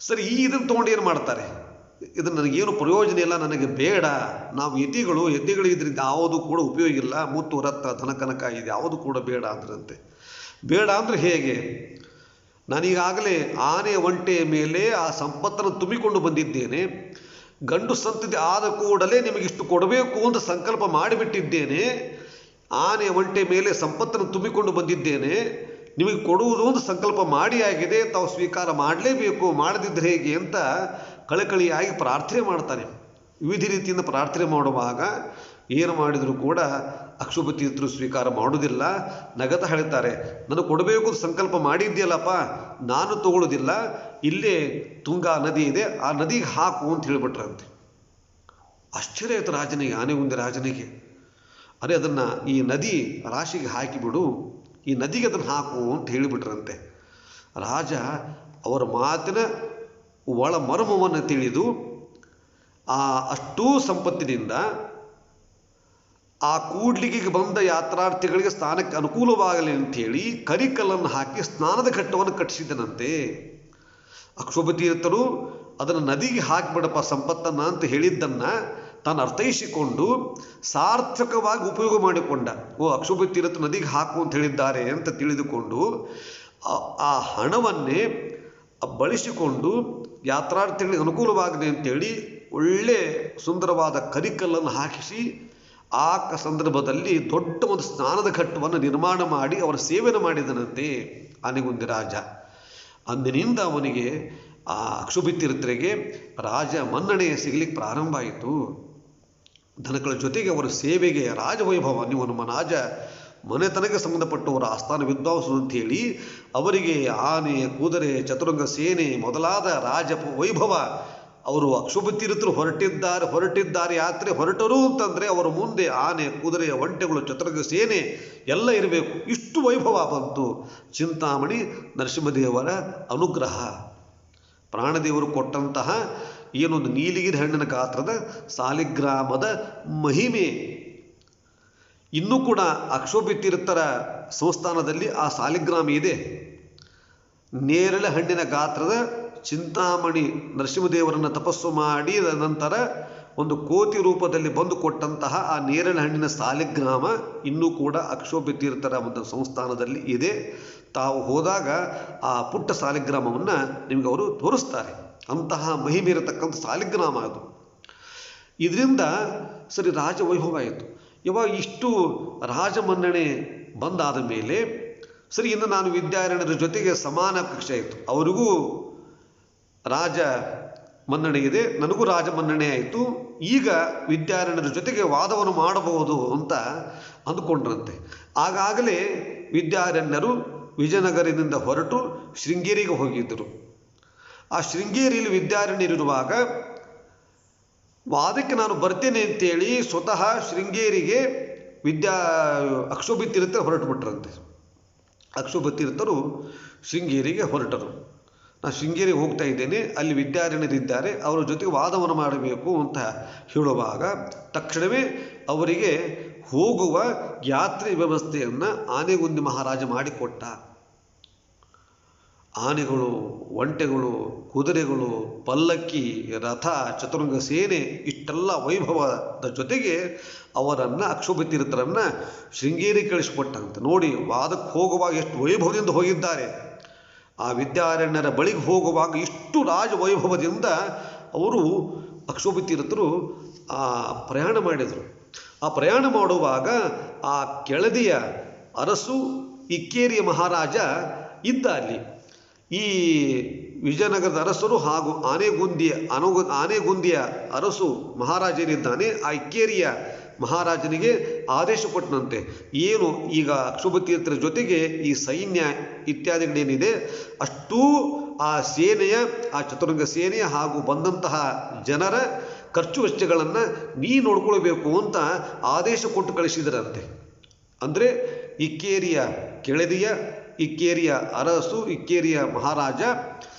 ಸರಿ, ಇದನ್ನು ತೊಗೊಂಡು ಏನು ಮಾಡ್ತಾರೆ? ಇದನ್ನು ನನಗೇನು ಪ್ರಯೋಜನ ಇಲ್ಲ, ನನಗೆ ಬೇಡ. ನಾವು ಯತಿಗಳು ಇದರಿಂದ ಯಾವುದು ಕೂಡ ಉಪಯೋಗ ಇಲ್ಲ. ಮುತ್ತು ರತ್ನ ಧನ ಕನಕ ಇದು ಯಾವುದು ಕೂಡ ಬೇಡ ಅಂದ್ರಂತೆ. ಬೇಡ ಅಂದರೆ ಹೇಗೆ? ನಾನೀಗಾಗಲೇ ಆನೆ ಒಂಟೆಯ ಮೇಲೆ ಆ ಸಂಪತ್ತನ್ನು ತುಂಬಿಕೊಂಡು ಬಂದಿದ್ದೇನೆ. ಗಂಡು ಸಂತತಿ ಆದ ಕೂಡಲೇ ನಿಮಗಿಷ್ಟು ಕೊಡಬೇಕು ಅಂತ ಸಂಕಲ್ಪ ಮಾಡಿಬಿಟ್ಟಿದ್ದೇನೆ. ಆನೆ ಒಂಟೆ ಮೇಲೆ ಸಂಪತ್ತನ್ನು ತುಂಬಿಕೊಂಡು ಬಂದಿದ್ದೇನೆ. ನಿಮಗೆ ಕೊಡುವುದು ಒಂದು ಸಂಕಲ್ಪ ಮಾಡಿ ಆಗಿದೆ, ತಾವು ಸ್ವೀಕಾರ ಮಾಡಲೇಬೇಕು, ಮಾಡದಿದ್ದರೆ ಹೇಗೆ ಅಂತ ಕಳಕಳಿಯಾಗಿ ಪ್ರಾರ್ಥನೆ ಮಾಡ್ತಾನೆ. ವಿವಿಧ ರೀತಿಯಿಂದ ಪ್ರಾರ್ಥನೆ ಮಾಡುವಾಗ ಏನು ಮಾಡಿದರೂ ಕೂಡ ಅಕ್ಷೋಭ ತೀರ್ಥರು ಸ್ವೀಕಾರ ಮಾಡುವುದಿಲ್ಲ. ನಗತ ಹೇಳ್ತಾರೆ, ನನಗೆ ಕೊಡಬೇಕು ಸಂಕಲ್ಪ ಮಾಡಿದ್ಯಲ್ಲಪ್ಪ, ನಾನು ತಗೊಳ್ಳೋದಿಲ್ಲ. ಇಲ್ಲೇ ತುಂಗಾ ನದಿ ಇದೆ, ಆ ನದಿಗೆ ಹಾಕು ಅಂತ ಹೇಳಿಬಿಟ್ರಂತೆ. ಆಶ್ಚರ್ಯ ಆಯಿತು ರಾಜನಿಗೆ, ಆನೆಗುಂದಿ ರಾಜನಿಗೆ. ಅರೆ, ಅದನ್ನು ಈ ನದಿ ರಾಶಿಗೆ ಹಾಕಿಬಿಡು, ಈ ನದಿಗೆ ಅದನ್ನು ಹಾಕು ಅಂತ ಹೇಳಿಬಿಟ್ರಂತೆ. ರಾಜ ಅವರ ಮಾತಿನ ಒಳ ಮರ್ಮವನ್ನು ತಿಳಿದು ಅಷ್ಟೂ ಸಂಪತ್ತಿನಿಂದ ಆ ಕೂಡ್ಲಿಗೆ ಬಂದ ಯಾತ್ರಾರ್ಥಿಗಳಿಗೆ ಸ್ನಾನಕ್ಕೆ ಅನುಕೂಲವಾಗಲಿ ಅಂಥೇಳಿ ಕರಿಕಲ್ಲನ್ನು ಹಾಕಿ ಸ್ನಾನದ ಘಟ್ಟವನ್ನು ಕಟ್ಟಿಸಿದನಂತೆ. ಅಕ್ಷೋಭ ತೀರ್ಥರು ಅದನ್ನು ನದಿಗೆ ಹಾಕಿಬಿಡಪ್ಪ ಸಂಪತ್ತನ್ನು ಅಂತ ಹೇಳಿದ್ದನ್ನು ತಾನು ಅರ್ಥೈಸಿಕೊಂಡು ಸಾರ್ಥಕವಾಗಿ ಉಪಯೋಗ ಮಾಡಿಕೊಂಡ. ಅಕ್ಷೋಭ ತೀರ್ಥ ನದಿಗೆ ಹಾಕು ಅಂತ ಹೇಳಿದ್ದಾರೆ ಅಂತ ತಿಳಿದುಕೊಂಡು ಆ ಹಣವನ್ನೇ ಬಳಸಿಕೊಂಡು ಯಾತ್ರಾರ್ಥಿಗಳಿಗೆ ಅನುಕೂಲವಾಗಲಿ ಅಂತೇಳಿ ಒಳ್ಳೆ ಸುಂದರವಾದ ಕರಿಕಲ್ಲನ್ನು ಹಾಕಿಸಿ ಆ ಸಂದರ್ಭದಲ್ಲಿ ದೊಡ್ಡ ಒಂದು ಸ್ನಾನದ ಘಟ್ಟವನ್ನು ನಿರ್ಮಾಣ ಮಾಡಿ ಅವರ ಸೇವೆಯನ್ನು ಮಾಡಿದನಂತೆ ಆನೆಗುಂದಿ ರಾಜ. ಅಂದಿನಿಂದ ಅವನಿಗೆ ಆ ಅಕ್ಷೋಭ ತೀರ್ಥರಿಗೆ ರಾಜ ಮನ್ನಣೆ ಸಿಗಲಿಕ್ಕೆ ಪ್ರಾರಂಭ ಆಯಿತು. ಧನಗಳ ಜೊತೆಗೆ ಅವರ ಸೇವೆಗೆ ರಾಜವೈಭವ, ನೀವು ನಮ್ಮ ರಾಜ ಮನೆತನಕ್ಕೆ ಸಂಬಂಧಪಟ್ಟವರ ಆಸ್ಥಾನ ವಿದ್ವಾಂಸರು ಅಂಥೇಳಿ ಅವರಿಗೆ ಆನೆ, ಕುದುರೆ, ಚತುರಂಗ ಸೇನೆ ಮೊದಲಾದ ರಾಜ ವೈಭವ. ಅವರು ಅಕ್ಷೋಭ ತೀರ್ಥರು ಹೊರಟಿದ್ದಾರೆ ಯಾತ್ರೆ ಹೊರಟರು ಅಂತಂದರೆ ಅವರ ಮುಂದೆ ಆನೆ, ಕುದುರೆ, ಒಂಟೆಗಳು, ಚತುರಂಗ ಸೇನೆ ಎಲ್ಲ ಇರಬೇಕು. ಇಷ್ಟು ವೈಭವ ಬಂತು. ಚಿಂತಾಮಣಿ ನರಸಿಂಹದೇವರ ಅನುಗ್ರಹ, ಪ್ರಾಣದೇವರು ಕೊಟ್ಟಂತಹ ಏನೊಂದು ನೀಲಗಿರಿ ಹಣ್ಣಿನ ಗಾತ್ರದ ಸಾಲಿಗ್ರಾಮದ ಮಹಿಮೆ. ಇನ್ನೂ ಕೂಡ ಅಕ್ಷೋಭ ತೀರ್ಥರ ಸಂಸ್ಥಾನದಲ್ಲಿ ಆ ಸಾಲಿಗ್ರಾಮ ಇದೆ. ನೇರಳೆ ಹಣ್ಣಿನ ಗಾತ್ರದ ಚಿಂತಾಮಣಿ ನರಸಿಂಹದೇವರನ್ನು ತಪಸ್ಸು ಮಾಡಿದ ನಂತರ ಒಂದು ಕೋತಿ ರೂಪದಲ್ಲಿ ಬಂದು ಕೊಟ್ಟಂತಹ ಆ ನೇರಳೆ ಹಣ್ಣಿನ ಸಾಲಿಗ್ರಾಮ ಇನ್ನೂ ಕೂಡ ಅಕ್ಷೋಭ್ಯ ತೀರ್ಥರ ಒಂದು ಸಂಸ್ಥಾನದಲ್ಲಿ ಇದೆ. ತಾವು ಹೋದಾಗ ಆ ಪುಟ್ಟ ಸಾಲಿಗ್ರಾಮವನ್ನು ನಿಮಗೆ ಅವರು ತೋರಿಸ್ತಾರೆ. ಅಂತಹ ಮಹಿಮೆ ಇರತಕ್ಕಂಥ ಸಾಲಿಗ್ರಾಮ ಅದು. ಇದರಿಂದ ಸರಿ ರಾಜವೈಭವ ಆಯಿತು. ಇವಾಗ ಇಷ್ಟು ರಾಜಮನ್ನಣೆ ಬಂದಾದ ಮೇಲೆ ಸರಿ ಇನ್ನು ನಾನು ವಿದ್ಯಾರಣ್ಯರ ಜೊತೆಗೆ ಸಮಾನ ಕಕ್ಷೆ ಆಯಿತು. ಅವರಿಗೂ ರಾಜ ಮನ್ನಣೆ ಇದೆ, ನನಗೂ ರಾಜ ಮನ್ನಣೆ ಆಯಿತು. ಈಗ ವಿದ್ಯಾರಣ್ಯರ ಜೊತೆಗೆ ವಾದವನ್ನು ಮಾಡಬಹುದು ಅಂತ ಅಂದುಕೊಂಡ್ರಂತೆ. ಆಗಾಗಲೇ ವಿದ್ಯಾರಣ್ಯರು ವಿಜಯನಗರದಿಂದ ಹೊರಟು ಶೃಂಗೇರಿಗೆ ಹೋಗಿದ್ದರು. ಆ ಶೃಂಗೇರಿಯಲ್ಲಿ ವಿದ್ಯಾರಣ್ಯರಿರುವಾಗ ವಾದಕ್ಕೆ ನಾನು ಬರ್ತೇನೆ ಅಂತೇಳಿ ಸ್ವತಃ ಶೃಂಗೇರಿಗೆ ಅಕ್ಷೋಭ್ಯ ತೀರ್ಥರು ಹೊರಟು ಬಿಟ್ರಂತೆ. ಅಕ್ಷೋಭ್ಯ ತೀರ್ಥರು ಶೃಂಗೇರಿಗೆ ಹೊರಟರು. ನಾನು ಶೃಂಗೇರಿಗೆ ಹೋಗ್ತಾ ಇದ್ದೇನೆ, ಅಲ್ಲಿ ವಿದ್ಯಾರಣ್ಯರಿದ್ದಾರೆ, ಅವರ ಜೊತೆಗೆ ವಾದವನ್ನು ಮಾಡಬೇಕು ಅಂತ ಹೇಳುವಾಗ ತಕ್ಷಣವೇ ಅವರಿಗೆ ಹೋಗುವ ಯಾತ್ರೆ ವ್ಯವಸ್ಥೆಯನ್ನು ಆನೆಗುಂದಿ ಮಹಾರಾಜ ಮಾಡಿಕೊಟ್ಟ. ಆನೆಗಳು, ಒಂಟೆಗಳು, ಕುದುರೆಗಳು, ಪಲ್ಲಕ್ಕಿ, ರಥ, ಚತುರಂಗ ಸೇನೆ ಇಷ್ಟೆಲ್ಲ ವೈಭವದ ಜೊತೆಗೆ ಅವರನ್ನು ಅಕ್ಷೋಭ್ಯ ತೀರ್ಥರನ್ನು ಶೃಂಗೇರಿ ಕಳಿಸಿಕೊಟ್ಟಂತೆ. ನೋಡಿ, ವಾದಕ್ಕೆ ಹೋಗುವಾಗ ಎಷ್ಟು ವೈಭವದಿಂದ ಹೋಗಿದ್ದಾರೆ. ಆ ವಿದ್ಯಾರಣ್ಯರ ಬಳಿಗೆ ಹೋಗುವಾಗ ಇಷ್ಟು ರಾಜ ವೈಭವದಿಂದ ಅವರು ಅಕ್ಷೋಭ್ಯ ತೀರ್ಥರು ಪ್ರಯಾಣ ಮಾಡಿದರು. ಆ ಪ್ರಯಾಣ ಮಾಡುವಾಗ ಆ ಕೆಳದಿಯ ಅರಸು ಇಕ್ಕೇರಿಯ ಮಹಾರಾಜ ಇದ್ದ ಅಲ್ಲಿ. ಈ ವಿಜಯನಗರದ ಅರಸರು ಹಾಗೂ ಆನೆಗುಂದಿಯ ಅರಸು ಮಹಾರಾಜನಿದ್ದಾನೆ. ಆ ಇಕ್ಕೇರಿಯ ಮಹಾರಾಜನಿಗೆ ಆದೇಶ ಕೊಟ್ಟನಂತೆ, ಏನು ಈಗ ಅಕ್ಷೋಭ್ಯ ತೀರ್ಥರ ಜೊತೆಗೆ ಈ ಸೈನ್ಯ ಇತ್ಯಾದಿಗಳೇನಿದೆ ಅಷ್ಟೂ ಆ ಸೇನೆಯ, ಆ ಚತುರಂಗ ಸೇನೆಯ ಹಾಗೂ ಬಂದಂತಹ ಜನರ ಖರ್ಚು ವೆಚ್ಚಗಳನ್ನು ನೀ ನೋಡ್ಕೊಳ್ಬೇಕು ಅಂತ ಆದೇಶ ಕೊಟ್ಟು ಕಳಿಸಿದರಂತೆ. ಅಂದರೆ ಇಕ್ಕೇರಿಯ ಕೆಳದಿಯ, ಇಕ್ಕೇರಿಯ ಅರಸು, ಇಕ್ಕೇರಿಯ ಮಹಾರಾಜ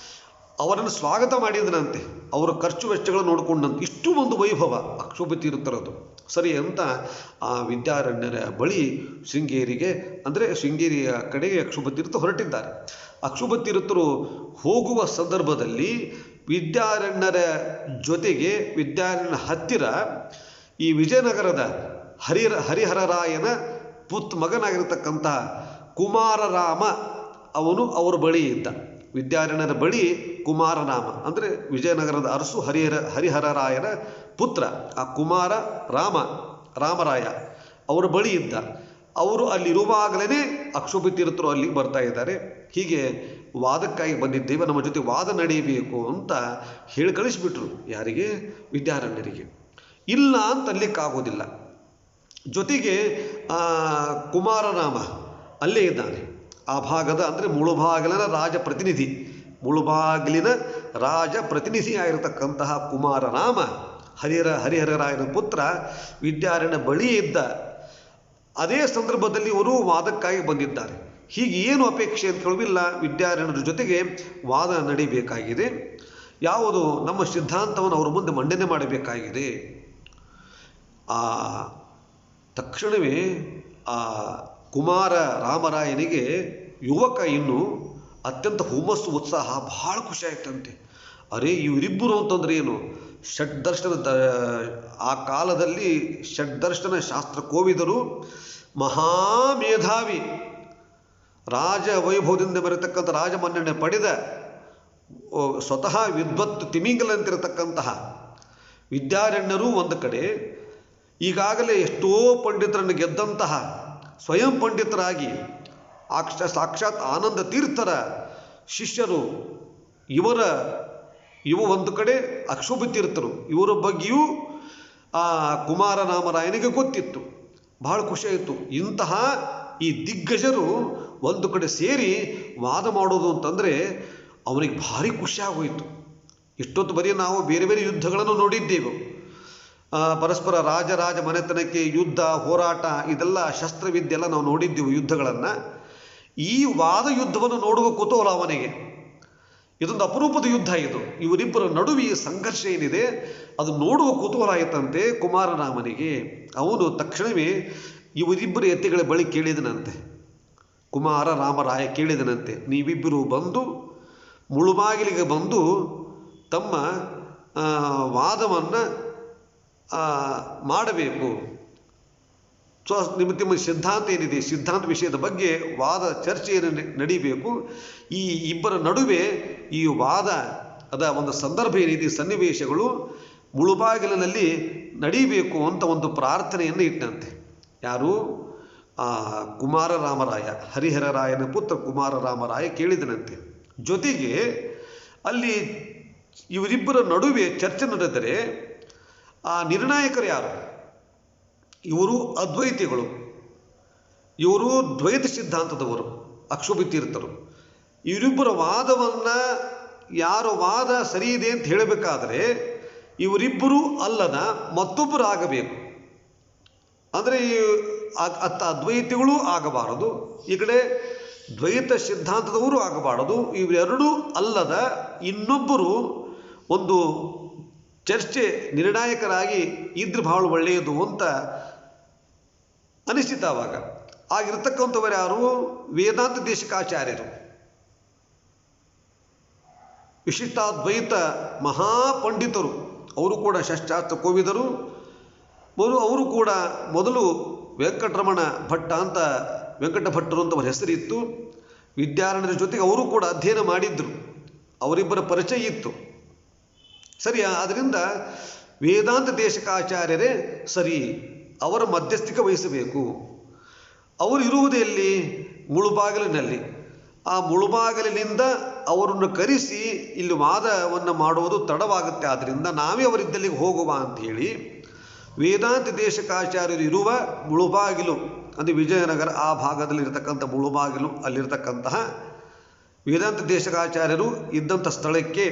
ಅವರನ್ನು ಸ್ವಾಗತ ಮಾಡಿದನಂತೆ. ಅವರ ಖರ್ಚು ವೆಚ್ಚಗಳನ್ನು ನೋಡಿಕೊಂಡಂತೆ. ಇಷ್ಟು ಒಂದು ವೈಭವ ಅಕ್ಷೋಭ್ಯ ತೀರ್ಥರದು. ಸರಿ ಅಂತ ಆ ವಿದ್ಯಾರಣ್ಯರ ಬಳಿ ಶೃಂಗೇರಿಗೆ, ಅಂದರೆ ಶೃಂಗೇರಿಯ ಕಡೆಗೆ ಅಕ್ಷೋಭ್ಯ ತೀರ್ಥ ಹೊರಟಿದ್ದಾರೆ. ಅಕ್ಷೋಭ್ಯ ತೀರ್ಥರು ಹೋಗುವ ಸಂದರ್ಭದಲ್ಲಿ ವಿದ್ಯಾರಣ್ಯರ ಜೊತೆಗೆ, ವಿದ್ಯಾರಣ್ಯರ ಹತ್ತಿರ ಈ ವಿಜಯನಗರದ ಹರಿಹರರಾಯನ ಮಗನಾಗಿರತಕ್ಕಂಥ ಕುಮಾರರಾಮ ಅವರ ಬಳಿ ಇದ್ದ. ವಿದ್ಯಾರಣ್ಯರ ಬಳಿ ಕುಮಾರರಾಮ ಅಂದರೆ ವಿಜಯನಗರದ ಅರಸು ಹರಿಹರರಾಯನ ಪುತ್ರ ಆ ಕುಮಾರ ರಾಮರಾಯ ಅವರ ಬಳಿ ಇದ್ದ. ಅವರು ಅಲ್ಲಿರುವಾಗಲೇ ಅಕ್ಷೋಭ್ಯ ತೀರ್ಥರು ಅಲ್ಲಿಗೆ ಬರ್ತಾ ಇದ್ದಾರೆ. ಹೀಗೆ ವಾದಕ್ಕಾಗಿ ಬಂದಿದ್ದೇವೆ, ನಮ್ಮ ಜೊತೆ ವಾದ ನಡೆಯಬೇಕು ಅಂತ ಹೇಳಿ ಕಳಿಸಿಬಿಟ್ರು. ಯಾರಿಗೆ? ವಿದ್ಯಾರಣ್ಯರಿಗೆ. ಇಲ್ಲ ಅಂತ ಅಲ್ಲಿಕ್ಕಾಗೋದಿಲ್ಲ. ಜೊತೆಗೆ ಕುಮಾರರಾಮ ಅಲ್ಲೇ ಇದ್ದಾನೆ. ಆ ಭಾಗದ ಅಂದರೆ ಮುಳುಬಾಗಿಲಿನ ರಾಜಪ್ರತಿನಿಧಿ ಆಗಿರತಕ್ಕಂತಹ ಕುಮಾರರಾಮ ಹರಿಹರರಾಯನ ಪುತ್ರ ವಿದ್ಯಾರಣ್ಯ ಬಳಿ ಇದ್ದ. ಅದೇ ಸಂದರ್ಭದಲ್ಲಿ ಇವರು ವಾದಕ್ಕಾಗಿ ಬಂದಿದ್ದಾರೆ. ಹೀಗೆ ಏನು ಅಪೇಕ್ಷೆ ಅಂತ ಕೇಳುವಿಲ್ಲ, ವಿದ್ಯಾರಣ್ಯರ ಜೊತೆಗೆ ವಾದ ನಡೀಬೇಕಾಗಿದೆ. ಯಾವುದು ನಮ್ಮ ಸಿದ್ಧಾಂತವನ್ನು ಅವರ ಮುಂದೆ ಮಂಡನೆ ಮಾಡಬೇಕಾಗಿದೆ. ತಕ್ಷಣವೇ ಆ ಕುಮಾರ ರಾಮರಾಯನಿಗೆ ಯುವಕ ಇನ್ನು ಅತ್ಯಂತ ಹುಮ್ಮಸ್ಸು, ಉತ್ಸಾಹ, ಬಹಳ ಖುಷಿ ಆಯ್ತಂತೆ. ಅರೆ, ಇವರಿಬ್ಬರು ಅಂತಂದ್ರೆ ಏನು? ಷಡ್ದರ್ಶನ, ಆ ಕಾಲದಲ್ಲಿ ಷಡ್ದರ್ಶನ ಶಾಸ್ತ್ರ ಕೋವಿದರು, ಮಹಾಮೇಧಾವಿ, ರಾಜ ವೈಭವದಿಂದ ಬರತಕ್ಕಂಥ ರಾಜಮನ್ನಣೆ ಪಡೆದ ಸ್ವತಃ ವಿದ್ವತ್ ತಿಮಿಂಗಲಂತಿರತಕ್ಕಂತಹ ವಿದ್ಯಾರಣ್ಯರು ಒಂದು ಕಡೆ, ಈಗಾಗಲೇ ಎಷ್ಟೋ ಪಂಡಿತರನ್ನು ಗೆದ್ದಂತಹ ಸ್ವಯಂ ಪಂಡಿತರಾಗಿ ಸಾಕ್ಷಾತ್ ಆನಂದ ತೀರ್ಥರ ಶಿಷ್ಯರು ಇವು ಒಂದು ಕಡೆ ಅಕ್ಷೋಭ್ಯ ತೀರ್ಥರು, ಇವರ ಬಗ್ಗೆಯೂ ಆ ಕುಮಾರರಾಮರಾಯನಿಗೆ ಗೊತ್ತಿತ್ತು. ಬಹಳ ಖುಷಿಯಾಯಿತು. ಇಂತಹ ಈ ದಿಗ್ಗಜರು ಒಂದು ಕಡೆ ಸೇರಿ ವಾದ ಮಾಡೋದು ಅಂತಂದರೆ ಅವನಿಗೆ ಭಾರಿ ಖುಷಿಯಾಗೋಯಿತು. ಇಷ್ಟೊತ್ತು ಬರೀ ನಾವು ಬೇರೆ ಬೇರೆ ಯುದ್ಧಗಳನ್ನು ನೋಡಿದ್ದೇವೆ. ಪರಸ್ಪರ ರಾಜ ಮನೆತನಕ್ಕೆ ಯುದ್ಧ, ಹೋರಾಟ, ಇದೆಲ್ಲ ಶಸ್ತ್ರವಿದ್ಯೆ ಎಲ್ಲ ನಾವು ನೋಡಿದ್ದೆವು ಯುದ್ಧಗಳನ್ನು. ಈ ವಾದ ಯುದ್ಧವನ್ನು ನೋಡುವ ಕುತೂಹಲ ಅವನಿಗೆ. ಇದೊಂದು ಅಪರೂಪದ ಯುದ್ಧ ಇದು. ಇವರಿಬ್ಬರ ನಡುವೆ ಸಂಘರ್ಷ ಏನಿದೆ ಅದು ನೋಡುವ ಕುತೂಹಲ ಆಯಿತಂತೆ ಕುಮಾರರಾಮನಿಗೆ. ಅವನು ತಕ್ಷಣವೇ ಇವರಿಬ್ಬರ ಎತ್ತಿಗಳ ಬಳಿ ಕೇಳಿದನಂತೆ. ಕುಮಾರ ರಾಮರಾಯ ಕೇಳಿದನಂತೆ, ನೀವಿಬ್ಬರು ಬಂದು ಮುಳುಬಾಗಿಲಿಗೆ ಬಂದು ತಮ್ಮ ವಾದವನ್ನು ಮಾಡಬೇಕು. ಸೊ ನಿಮ್ಮ ಸಿದ್ಧಾಂತ ಏನಿದೆ, ಸಿದ್ಧಾಂತ ವಿಷಯದ ಬಗ್ಗೆ ವಾದ ಚರ್ಚೆಯನ್ನು ನಡೀಬೇಕು. ಈ ಇಬ್ಬರ ನಡುವೆ ಈ ವಾದದ ಒಂದು ಸಂದರ್ಭ ಏನಿದೆ, ಸನ್ನಿವೇಶಗಳು ಮುಳುಬಾಗಿಲಿನಲ್ಲಿ ನಡೀಬೇಕು ಅಂತ ಒಂದು ಪ್ರಾರ್ಥನೆಯನ್ನು ಇಟ್ಟಂತೆ. ಯಾರು? ಕುಮಾರರಾಮರಾಯ, ಹರಿಹರರಾಯನ ಪುತ್ರ ಕುಮಾರರಾಮರಾಯ ಕೇಳಿದನಂತೆ. ಜೊತೆಗೆ ಅಲ್ಲಿ ಇವರಿಬ್ಬರ ನಡುವೆ ಚರ್ಚೆ ನಡೆದರೆ ಆ ನಿರ್ಣಾಯಕರು ಯಾರು? ಇವರು ಅದ್ವೈತಿಗಳು, ಇವರು ದ್ವೈತ ಸಿದ್ಧಾಂತದವರು, ಅಕ್ಷೋಭಿತೀರ್ಥರು. ಇವರಿಬ್ಬರ ವಾದವನ್ನು ಯಾರ ವಾದ ಸರಿ ಇದೆ ಅಂತ ಹೇಳಬೇಕಾದ್ರೆ ಇವರಿಬ್ಬರು ಅಲ್ಲದ ಮತ್ತೊಬ್ಬರು ಆಗಬೇಕು. ಅಂದರೆ ಅತ್ತ ಅದ್ವೈತಿಗಳೂ ಆಗಬಾರದು, ಈ ಕಡೆ ದ್ವೈತ ಸಿದ್ಧಾಂತದವರು ಆಗಬಾರದು. ಇವೆರಡೂ ಅಲ್ಲದ ಇನ್ನೊಬ್ಬರು ಒಂದು ಚರ್ಚೆ ನಿರ್ಣಾಯಕರಾಗಿ ಇದ್ರೆ ಬಹಳ ಒಳ್ಳೆಯದು ಅಂತ ಅನಿಸಿತು. ಆವಾಗ ಆಗಿರ್ತಕ್ಕಂಥವರು ಯಾರು? ವೇದಾಂತ ದೇಶಿಕಾಚಾರ್ಯರು, ವಿಶಿಷ್ಟಾದ್ವೈತ ಮಹಾಪಂಡಿತರು. ಅವರು ಕೂಡ ಷಷ್ಠಾಸ್ತ್ರ ಕೋವಿದರು. ಅವರು ಕೂಡ ಮೊದಲು ವೆಂಕಟರಮಣ ಭಟ್ಟ ಅಂತ, ವೆಂಕಟ ಭಟ್ಟರು ಅಂತ ಅವರ ಹೆಸರಿತ್ತು. ವಿದ್ಯಾರಣ್ಯರ ಜೊತೆಗೆ ಅವರು ಕೂಡ ಅಧ್ಯಯನ ಮಾಡಿದ್ರು, ಅವರಿಬ್ಬರ ಪರಿಚಯ ಇತ್ತು. ಸರಿ, ಆದ್ದರಿಂದ ವೇದಾಂತ ದೇಶಿಕಾಚಾರ್ಯರೇ ಸರಿ, ಅವರ ಮಧ್ಯಸ್ಥಿಕೆ ವಹಿಸಬೇಕು. ಅವರು ಇರುವುದೇ ಎಲ್ಲಿ? ಮುಳುಬಾಗಿಲಿನಲ್ಲಿ. ಆ ಮುಳುಬಾಗಿಲಿನಿಂದ ಅವರನ್ನು ಕರೆಸಿ ಇಲ್ಲಿ ವಾದವನ್ನು ಮಾಡುವುದು ತಡವಾಗುತ್ತೆ, ಆದ್ದರಿಂದ ನಾವೇ ಅವರಿದ್ದಲ್ಲಿಗೆ ಹೋಗುವ ಅಂಥೇಳಿ ವೇದಾಂತ ದೇಶಿಕಾಚಾರ್ಯರು ಇರುವ ಮುಳುಬಾಗಿಲು, ಅಂದರೆ ವಿಜಯನಗರ ಆ ಭಾಗದಲ್ಲಿರ್ತಕ್ಕಂಥ ಮುಳುಬಾಗಿಲು, ಅಲ್ಲಿರ್ತಕ್ಕಂತಹ ವೇದಾಂತ ದೇಶಿಕಾಚಾರ್ಯರು ಇದ್ದಂಥ ಸ್ಥಳಕ್ಕೆ,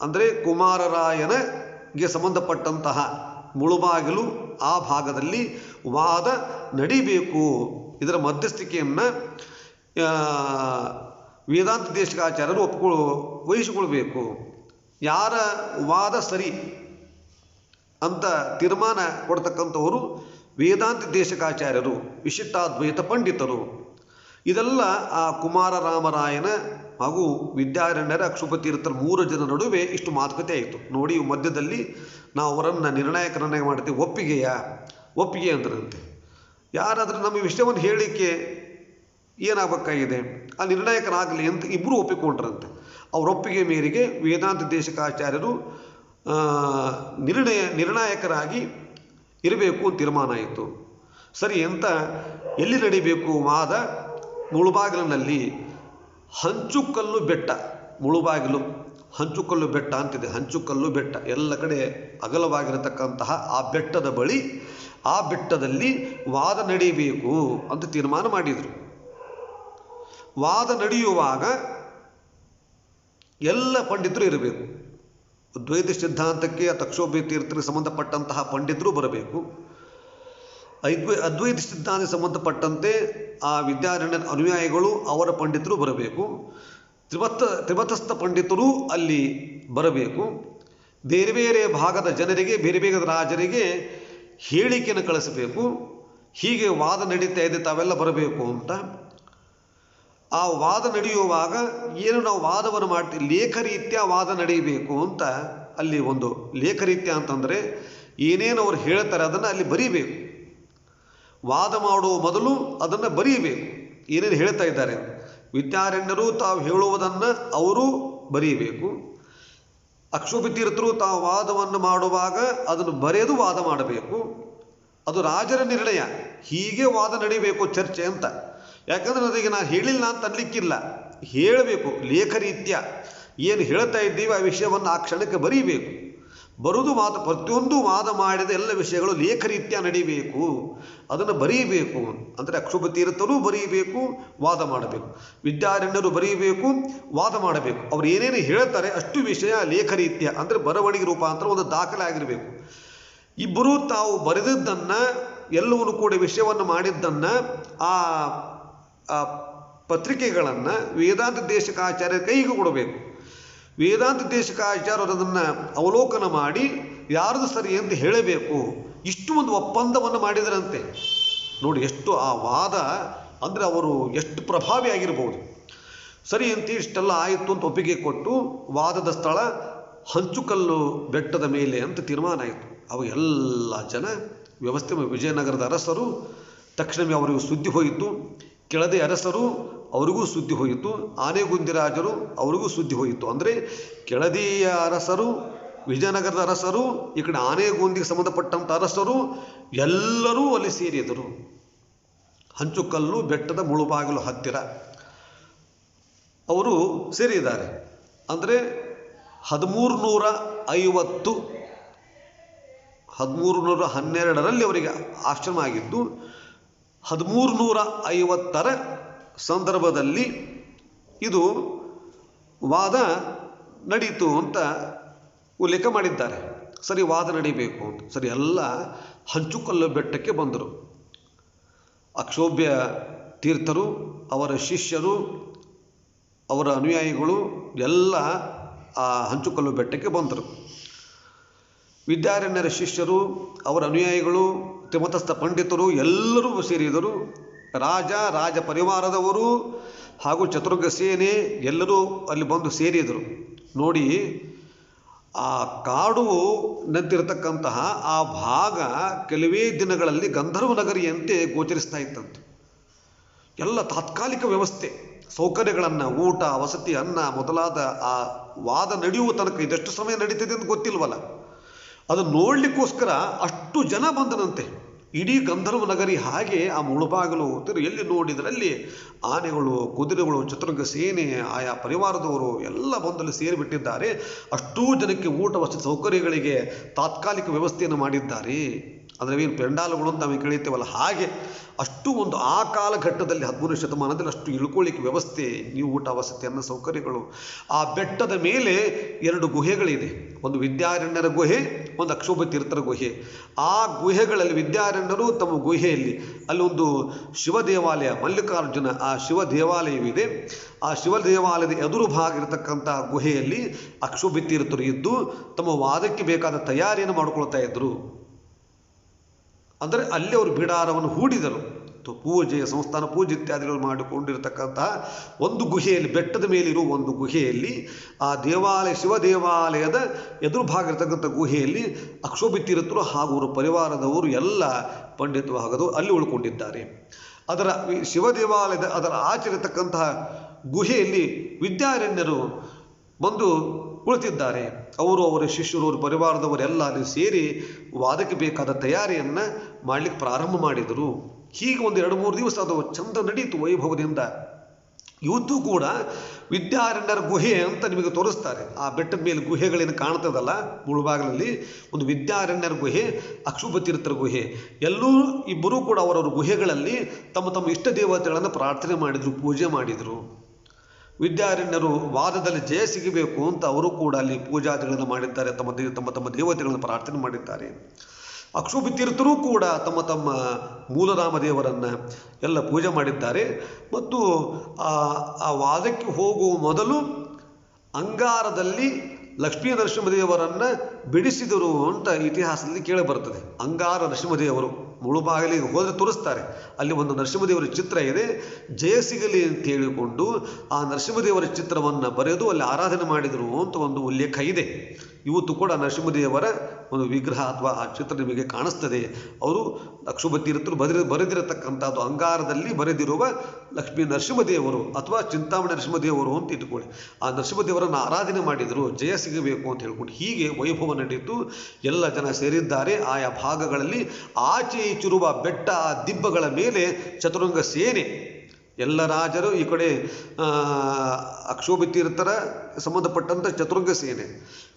ಅಂದರೆ ಕುಮಾರರಾಯನಿಗೆ ಸಂಬಂಧಪಟ್ಟಂತಹ ಮುಳುಬಾಗಿಲು ಆ ಭಾಗದಲ್ಲಿ ವಾದ ನಡಿಬೇಕು. ಇದರ ಮಧ್ಯಸ್ಥಿಕೆಯನ್ನು ವೇದಾಂತ ದೇಶಿಕಾಚಾರ್ಯರು ವಹಿಸಿಕೊಳ್ಬೇಕು. ಯಾರ ವಾದ ಸರಿ ಅಂತ ತೀರ್ಮಾನ ಕೊಡ್ತಕ್ಕಂಥವರು ವೇದಾಂತ ದೇಶಿಕಾಚಾರ್ಯರು, ವಿಶಿಷ್ಟಾದ್ವೈತ ಪಂಡಿತರು. ಇದೆಲ್ಲ ಆ ಕುಮಾರರಾಮರಾಯನ ಹಾಗೂ ವಿದ್ಯಾರಣ್ಯರ, ಅಕ್ಷೋಭತೀರ್ಥರ 3 ಜನ ನಡುವೆ ಇಷ್ಟು ಮಾತುಕತೆ ಆಯಿತು. ನೋಡಿ, ಮಧ್ಯದಲ್ಲಿ ನಾವು ಅವರನ್ನು ನಿರ್ಣಾಯಕರನ್ನಾಗಿ ಮಾಡ್ತೀವಿ. ಒಪ್ಪಿಗೆ ಅಂದ್ರಂತೆ. ಯಾರಾದರೂ ನಮ್ಮ ವಿಷಯವನ್ನು ಹೇಳಲಿಕ್ಕೆ ಏನಾಗಬೇಕಾಗಿದೆ, ಆ ನಿರ್ಣಾಯಕರಾಗಲಿ ಅಂತ ಇಬ್ಬರು ಒಪ್ಪಿಕೊಂಡ್ರಂತೆ. ಅವರ ಒಪ್ಪಿಗೆ ಮೇರೆಗೆ ವೇದಾಂತ ದೇಶಿಕಾಚಾರ್ಯರು ನಿರ್ಣಾಯಕರಾಗಿ ಇರಬೇಕು ಅಂತ ತೀರ್ಮಾನ ಆಯಿತು. ಸರಿ ಅಂತ ಎಲ್ಲಿ ನಡಿಬೇಕು ವಾದ? ಮುಳುಬಾಗಿಲಿನಲ್ಲಿ. ಹಂಚುಕಲ್ಲು ಬೆಟ್ಟ, ಮುಳುಬಾಗಿಲು ಹಂಚುಕಲ್ಲು ಬೆಟ್ಟ ಅಂತಿದೆ. ಹಂಚುಕಲ್ಲು ಬೆಟ್ಟ ಎಲ್ಲ ಕಡೆ ಅಗಲವಾಗಿರತಕ್ಕಂತಹ ಆ ಬೆಟ್ಟದ ಬಳಿ, ಆ ಬೆಟ್ಟದಲ್ಲಿ ವಾದ ನಡೀಬೇಕು ಅಂತ ತೀರ್ಮಾನ ಮಾಡಿದರು. ವಾದ ನಡೆಯುವಾಗ ಎಲ್ಲ ಪಂಡಿತರು ಇರಬೇಕು. ದ್ವೈತ ಸಿದ್ಧಾಂತಕ್ಕೆ ಅಕ್ಷೋಭತೀರ್ಥರಿಗೆ ಸಂಬಂಧಪಟ್ಟಂತಹ ಪಂಡಿತರು ಬರಬೇಕು. ಅದ್ವೈತ ಸಿದ್ಧಾಂತಕ್ಕೆ ಸಂಬಂಧಪಟ್ಟಂತೆ ಆ ವಿದ್ಯಾರಣ್ಯರ ಅನುಯಾಯಿಗಳು, ಅವರ ಪಂಡಿತರು ಬರಬೇಕು. ತ್ರಿಮತಸ್ಥ ಪಂಡಿತರು ಅಲ್ಲಿ ಬರಬೇಕು. ಬೇರೆ ಬೇರೆ ಭಾಗದ ಜನರಿಗೆ, ಬೇರೆ ಬೇರೆ ರಾಜರಿಗೆ ಹೇಳಿಕೆಯನ್ನು ಕಳಿಸಬೇಕು. ಹೀಗೆ ವಾದ ನಡೀತಾ ಇದೆ, ತಾವೆಲ್ಲ ಬರಬೇಕು ಅಂತ. ಆ ವಾದ ನಡೆಯುವಾಗ ಏನು ನಾವು ವಾದವನ್ನು ಮಾಡ್ತೀವಿ, ಲೇಖರೀತ್ಯ ವಾದ ನಡೆಯಬೇಕು ಅಂತ. ಅಲ್ಲಿ ಒಂದು ಲೇಖರೀತ್ಯ ಅಂತಂದರೆ ಏನೇನು ಅವರು ಹೇಳ್ತಾರೆ ಅದನ್ನು ಅಲ್ಲಿ ಬರೀಬೇಕು. ವಾದ ಮಾಡುವ ಮೊದಲು ಅದನ್ನು ಬರೀಬೇಕು, ಏನೇನು ಹೇಳ್ತಾ ಇದ್ದಾರೆ. ವಿದ್ಯಾರಣ್ಯರು ತಾವು ಹೇಳುವುದನ್ನು ಅವರು ಬರೀಬೇಕು. ಅಕ್ಷೋಭತೀರ್ಥರು ತಾವು ವಾದವನ್ನು ಮಾಡುವಾಗ ಅದನ್ನು ಬರೆದು ವಾದ ಮಾಡಬೇಕು. ಅದು ರಾಜರ ನಿರ್ಣಯ, ಹೀಗೆ ವಾದ ನಡೀಬೇಕು ಚರ್ಚೆ ಅಂತ. ಯಾಕಂದರೆ ಅದಕ್ಕೆ ನಾನು ಹೇಳಿಲ್ಲ ಅಂತ ಅನ್ಲಿಕ್ಕಿಲ್ಲ, ಹೇಳಬೇಕು. ಲೇಖರೀತ್ಯ ಏನು ಹೇಳ್ತಾ ಇದ್ದೀವಿ ಆ ವಿಷಯವನ್ನು ಆ ಕ್ಷಣಕ್ಕೆ ಬರೀಬೇಕು. ಬರುವುದು ಮಾತು, ಪ್ರತಿಯೊಂದು ವಾದ ಮಾಡಿದ ಎಲ್ಲ ವಿಷಯಗಳು ಲೇಖರೀತ್ಯ ನಡೀಬೇಕು, ಅದನ್ನು ಬರೀಬೇಕು. ಅಂದರೆ ಅಕ್ಷೋಭತೀರ್ಥರು ಬರೀಬೇಕು, ವಾದ ಮಾಡಬೇಕು. ವಿದ್ಯಾರಣ್ಯರು ಬರೀಬೇಕು, ವಾದ ಮಾಡಬೇಕು. ಅವರು ಏನೇನು ಹೇಳ್ತಾರೆ ಅಷ್ಟು ವಿಷಯ ಲೇಖರೀತ್ಯ, ಅಂದರೆ ಬರವಣಿಗೆ ರೂಪಾಂತರ, ಒಂದು ದಾಖಲೆ ಆಗಿರಬೇಕು. ಇಬ್ಬರೂ ತಾವು ಬರೆದಿದ್ದನ್ನು, ಎಲ್ಲವನ್ನು ಕೂಡ ವಿಷಯವನ್ನು ಮಾಡಿದ್ದನ್ನು, ಆ ಪತ್ರಿಕೆಗಳನ್ನು ವೇದಾಂತ ದೇಶಿಕಾಚಾರ್ಯರ ಕೈಗೆ ಕೊಡಬೇಕು. ವೇದಾಂತ ದೇಶಿಕಾಚಾರ್ಯರು ಅದನ್ನು ಅವಲೋಕನ ಮಾಡಿ ಯಾರ್ದು ಸರಿ ಅಂತ ಹೇಳಬೇಕು. ಇಷ್ಟು ಒಂದು ಒಪ್ಪಂದವನ್ನು ಮಾಡಿದರಂತೆ. ನೋಡಿ ಎಷ್ಟು ಆ ವಾದ ಅಂದರೆ ಅವರು ಎಷ್ಟು ಪ್ರಭಾವಿ ಆಗಿರ್ಬೋದು. ಸರಿ ಅಂತ ಇಷ್ಟೆಲ್ಲ ಆಯಿತು ಅಂತ ಒಪ್ಪಿಗೆ ಕೊಟ್ಟು ವಾದದ ಸ್ಥಳ ಹಂಚುಕಲ್ಲು ಬೆಟ್ಟದ ಮೇಲೆ ಅಂತ ತೀರ್ಮಾನ ಆಯಿತು. ಅವ ಎಲ್ಲ ಜನ ವ್ಯವಸ್ಥೆ ವಿಜಯನಗರದ ಅರಸರು ತಕ್ಷಣವೇ ಅವರಿಗೂ ಸುದ್ದಿ ಹೋಯಿತು. ಕೆಳದಿ ಅರಸರು ಅವರಿಗೂ ಸುದ್ದಿ ಹೋಯಿತು. ಆನೆಗುಂದಿರಾಜರು ಅವರಿಗೂ ಸುದ್ದಿ ಹೋಯಿತು. ಅಂದರೆ ಕೆಳದಿಯ ಅರಸರು, ವಿಜಯನಗರದ ಅರಸರು, ಈ ಕಡೆ ಆನೆಗುಂದಿಗೆ ಸಂಬಂಧಪಟ್ಟಂಥ ಅರಸರು ಎಲ್ಲರೂ ಅಲ್ಲಿ ಸೇರಿದರು. ಹಂಚುಕಲ್ಲು ಬೆಟ್ಟದ ಮುಳುಬಾಗಿಲು ಹತ್ತಿರ ಅವರು ಸೇರಿದ್ದಾರೆ. ಅಂದರೆ 1312ರಲ್ಲಿ ಅವರಿಗೆ ಆಶ್ರಮ ಆಗಿದ್ದು, 1350ರ ಸಂದರ್ಭದಲ್ಲಿ ಇದು ವಾದ ನಡೀತು ಅಂತ ಉಲ್ಲೇಖ ಮಾಡಿದ್ದಾರೆ. ಸರಿ, ವಾದ ನಡೀಬೇಕು ಅಂತ ಸರಿ ಎಲ್ಲ ಹಂಚುಕಲ್ಲು ಬೆಟ್ಟಕ್ಕೆ ಬಂದರು. ಅಕ್ಷೋಭ್ಯ ತೀರ್ಥರು, ಅವರ ಶಿಷ್ಯರು, ಅವರ ಅನುಯಾಯಿಗಳು ಎಲ್ಲ ಆ ಹಂಚುಕಲ್ಲು ಬೆಟ್ಟಕ್ಕೆ ಬಂದರು. ವಿದ್ಯಾರಣ್ಯರ ಶಿಷ್ಯರು, ಅವರ ಅನುಯಾಯಿಗಳು, ತ್ರಿಮತಸ್ಥ ಪಂಡಿತರು ಎಲ್ಲರೂ ಸೇರಿದರು. ರಾಜ ಪರಿವಾರದವರು ಹಾಗೂ ಚತುರಂಗ ಸೇನೆ ಎಲ್ಲರೂ ಅಲ್ಲಿ ಬಂದು ಸೇರಿದರು. ನೋಡಿ, ಆ ಕಾಡು ನಂತಿರತಕ್ಕಂತಹ ಆ ಭಾಗ ಕೆಲವೇ ದಿನಗಳಲ್ಲಿ ಗಂಧರ್ವ ನಗರಿಯಂತೆ ಗೋಚರಿಸ್ತಾ ಇತ್ತಂತೆ. ಎಲ್ಲ ತಾತ್ಕಾಲಿಕ ವ್ಯವಸ್ಥೆ, ಸೌಕರ್ಯಗಳನ್ನು, ಊಟ, ವಸತಿ, ಅನ್ನ ಮೊದಲಾದ ಆ ವಾದ ನಡೆಯುವ ತನಕ ಇದೆಷ್ಟು ಸಮಯ ನಡೀತಿದೆ ಅಂತ ಗೊತ್ತಿಲ್ವಲ್ಲ, ಅದನ್ನು ನೋಡಲಿಕ್ಕೋಸ್ಕರ ಅಷ್ಟು ಜನ ಬಂದನಂತೆ. ಇಡೀ ಗಂಧರ್ವ ನಗರಿ ಹಾಗೆ ಆ ಮುಳುಬಾಗಿಲು ಎಲ್ಲಿ ನೋಡಿದರಲ್ಲಿ ಆನೆಗಳು, ಕುದುರೆಗಳು, ಚತುರಂಗ ಸೇನೆ, ಆಯಾ ಪರಿವಾರದವರು ಎಲ್ಲ ಬಂದಲ್ಲಿ ಸೇರಿಬಿಟ್ಟಿದ್ದಾರೆ. ಅಷ್ಟೂ ಜನಕ್ಕೆ ಊಟ ವಸತಿ ಸೌಕರ್ಯಗಳಿಗೆ ತಾತ್ಕಾಲಿಕ ವ್ಯವಸ್ಥೆಯನ್ನು ಮಾಡಿದ್ದಾರೆ. ಅಂದರೆ ಏನು ಪೆಂಡಾಲುಗಳು ಅಂತ ನಾವು ಕೇಳಿರ್ತೇವಲ್ಲ, ಹಾಗೆ ಅಷ್ಟು ಒಂದು ಆ ಕಾಲಘಟ್ಟದಲ್ಲಿ 13ನೇ ಶತಮಾನದಲ್ಲಿ ಅಷ್ಟು ಇಳ್ಕೊಳ್ಳಿಕ್ಕೆ ವ್ಯವಸ್ಥೆ, ನೀವು ಊಟ ವಸತಿ ಅನ್ನ ಸೌಕರ್ಯಗಳು. ಆ ಬೆಟ್ಟದ ಮೇಲೆ 2 ಗುಹೆಗಳಿದೆ. ಒಂದು ವಿದ್ಯಾರಣ್ಯರ ಗುಹೆ, ಒಂದು ಅಕ್ಷೋಭ್ಯ ತೀರ್ಥರ ಗುಹೆ. ಆ ಗುಹೆಗಳಲ್ಲಿ ವಿದ್ಯಾರಣ್ಯರು ತಮ್ಮ ಗುಹೆಯಲ್ಲಿ ಅಲ್ಲೊಂದು ಶಿವ ದೇವಾಲಯ, ಮಲ್ಲಿಕಾರ್ಜುನ ಆ ಶಿವ ದೇವಾಲಯವಿದೆ. ಆ ಶಿವ ದೇವಾಲಯದ ಎದುರು ಭಾಗ ಇರತಕ್ಕಂಥ ಗುಹೆಯಲ್ಲಿ ಅಕ್ಷೋಭ್ಯ ತೀರ್ಥರು ಇದ್ದು ತಮ್ಮ ವಾದಕ್ಕೆ ಬೇಕಾದ ತಯಾರಿಯನ್ನು ಮಾಡಿಕೊಳ್ತಾ ಇದ್ದರು. ಅಂದರೆ ಅಲ್ಲಿ ಅವರು ಬಿಡಾರವನ್ನು ಹೂಡಿದರು. ಪೂಜೆ, ಸಂಸ್ಥಾನ ಪೂಜೆ ಇತ್ಯಾದಿಗಳು ಮಾಡಿಕೊಂಡಿರತಕ್ಕಂತಹ ಒಂದು ಗುಹೆಯಲ್ಲಿ, ಬೆಟ್ಟದ ಮೇಲಿರುವ ಒಂದು ಗುಹೆಯಲ್ಲಿ, ಆ ದೇವಾಲಯ ಶಿವ ದೇವಾಲಯದ ಎದುರು ಭಾಗ ಇರತಕ್ಕಂಥ ಗುಹೆಯಲ್ಲಿ ಅಕ್ಷೋಭ್ಯ ತೀರ್ಥರು ಹಾಗೂ ಅವರ ಪರಿವಾರದವರು ಎಲ್ಲ ಪಂಡಿತವಾಗದು ಅಲ್ಲಿ ಉಳ್ಕೊಂಡಿದ್ದಾರೆ. ಅದರ ಶಿವ ದೇವಾಲಯದ ಅದರ ಆಚರಿರತಕ್ಕಂತಹ ಗುಹೆಯಲ್ಲಿ ವಿದ್ಯಾರಣ್ಯರು ಬಂದು ಕುಳಿತಿದ್ದಾರೆ. ಅವರು, ಅವರ ಶಿಷ್ಯರು, ಅವರ ಪರಿವಾರದವರೆಲ್ಲ ಅಲ್ಲಿ ಸೇರಿ ವಾದಕ್ಕೆ ಬೇಕಾದ ತಯಾರಿಯನ್ನು ಮಾಡಲಿಕ್ಕೆ ಪ್ರಾರಂಭ ಮಾಡಿದರು. ಹೀಗೆ ಒಂದು 2-3 ದಿವಸ ಅದು ಚಂದ ನಡೀತು ವೈಭವದಿಂದ. ಇವತ್ತು ಕೂಡ ವಿದ್ಯಾರಣ್ಯರ ಗುಹೆ ಅಂತ ನಿಮಗೆ ತೋರಿಸ್ತಾರೆ. ಆ ಬೆಟ್ಟದ ಮೇಲೆ ಗುಹೆಗಳೇನು ಕಾಣ್ತದಲ್ಲ ಮುಳುಬಾಗಿಲಲ್ಲಿ, ಒಂದು ವಿದ್ಯಾರಣ್ಯರ ಗುಹೆ, ಅಕ್ಷೋಭ್ಯ ತೀರ್ಥರ ಗುಹೆ. ಎಲ್ಲೂ ಇಬ್ಬರೂ ಕೂಡ ಅವರವರ ಗುಹೆಗಳಲ್ಲಿ ತಮ್ಮ ತಮ್ಮ ಇಷ್ಟ ದೇವತೆಗಳನ್ನು ಪ್ರಾರ್ಥನೆ ಮಾಡಿದರು, ಪೂಜೆ ಮಾಡಿದರು. ವಿದ್ಯಾರಣ್ಯರು ವಾದದಲ್ಲಿ ಜಯ ಸಿಗಬೇಕು ಅಂತ ಅವರು ಕೂಡ ಅಲ್ಲಿ ಪೂಜಾದಿಗಳನ್ನು ಮಾಡಿದ್ದಾರೆ, ತಮ್ಮ ತಮ್ಮ ದೇವತೆಗಳನ್ನು ಪ್ರಾರ್ಥನೆ ಮಾಡಿದ್ದಾರೆ. ಅಕ್ಷೋಭ್ಯ ತೀರ್ಥರು ಕೂಡ ತಮ್ಮ ತಮ್ಮ ಮೂಲರಾಮ ದೇವರನ್ನು ಎಲ್ಲ ಪೂಜೆ ಮಾಡಿದ್ದಾರೆ. ಮತ್ತು ಆ ವಾದಕ್ಕೆ ಹೋಗುವ ಮೊದಲು ಅಂಗಾರದಲ್ಲಿ ಲಕ್ಷ್ಮೀ ನರಸಿಂಹದೇವರನ್ನು ಬಿಡಿಸಿದರು ಅಂತ ಇತಿಹಾಸದಲ್ಲಿ ಕೇಳಿಬರ್ತದೆ. ಅಂಗಾರ ನರಸಿಂಹದೇವರು ಮುಳುಬಾಗಿಲಿಗೆ ಹೋದರೆ ತೋರಿಸ್ತಾರೆ. ಅಲ್ಲಿ ಒಂದು ನರಸಿಂಹದೇವರ ಚಿತ್ರ ಇದೆ. ಜಯ ಸಿಗಲಿ ಅಂತ ಹೇಳಿಕೊಂಡು ಆ ನರಸಿಂಹದೇವರ ಚಿತ್ರವನ್ನು ಬರೆದು ಅಲ್ಲಿ ಆರಾಧನೆ ಮಾಡಿದರು ಅಂತ ಒಂದು ಉಲ್ಲೇಖ ಇದೆ. ಇವತ್ತು ಕೂಡ ನರಸಿಂಹದೇವರ ಒಂದು ವಿಗ್ರಹ ಅಥವಾ ಆ ಚಿತ್ರ ನಿಮಗೆ ಕಾಣಿಸ್ತದೆ. ಅವರು ಅಕ್ಷೋಭ್ಯ ತೀರ್ಥರು ಬರೆದಿರತಕ್ಕಂಥದ್ದು ಅಂಗಾರದಲ್ಲಿ ಬರೆದಿರುವ ಲಕ್ಷ್ಮೀ ನರಸಿಂಹದೇವರು ಅಥವಾ ಚಿಂತಾಮಣಿ ನರಸಿಂಹದೇವರು ಅಂತ ಇಟ್ಕೊಳ್ಳಿ. ಆ ನರಸಿಂಹದೇವರನ್ನು ಆರಾಧನೆ ಮಾಡಿದರು ಜಯ ಸಿಗಬೇಕು ಅಂತ ಹೇಳ್ಕೊಂಡು. ಹೀಗೆ ವೈಭವ ನಡೆಯಿತು. ಎಲ್ಲ ಜನ ಸೇರಿದ್ದಾರೆ. ಆಯಾ ಭಾಗಗಳಲ್ಲಿ ಆಚೆ ಈಚಿರುವ ಬೆಟ್ಟ ದಿಬ್ಬಗಳ ಮೇಲೆ ಚತುರಂಗ ಸೇನೆ, ಎಲ್ಲ ರಾಜರು, ಈ ಕಡೆ ಅಕ್ಷೋಭ್ಯ ತೀರ್ಥರ ಸಂಬಂಧಪಟ್ಟಂಥ ಚತುರಂಗ ಸೇನೆ,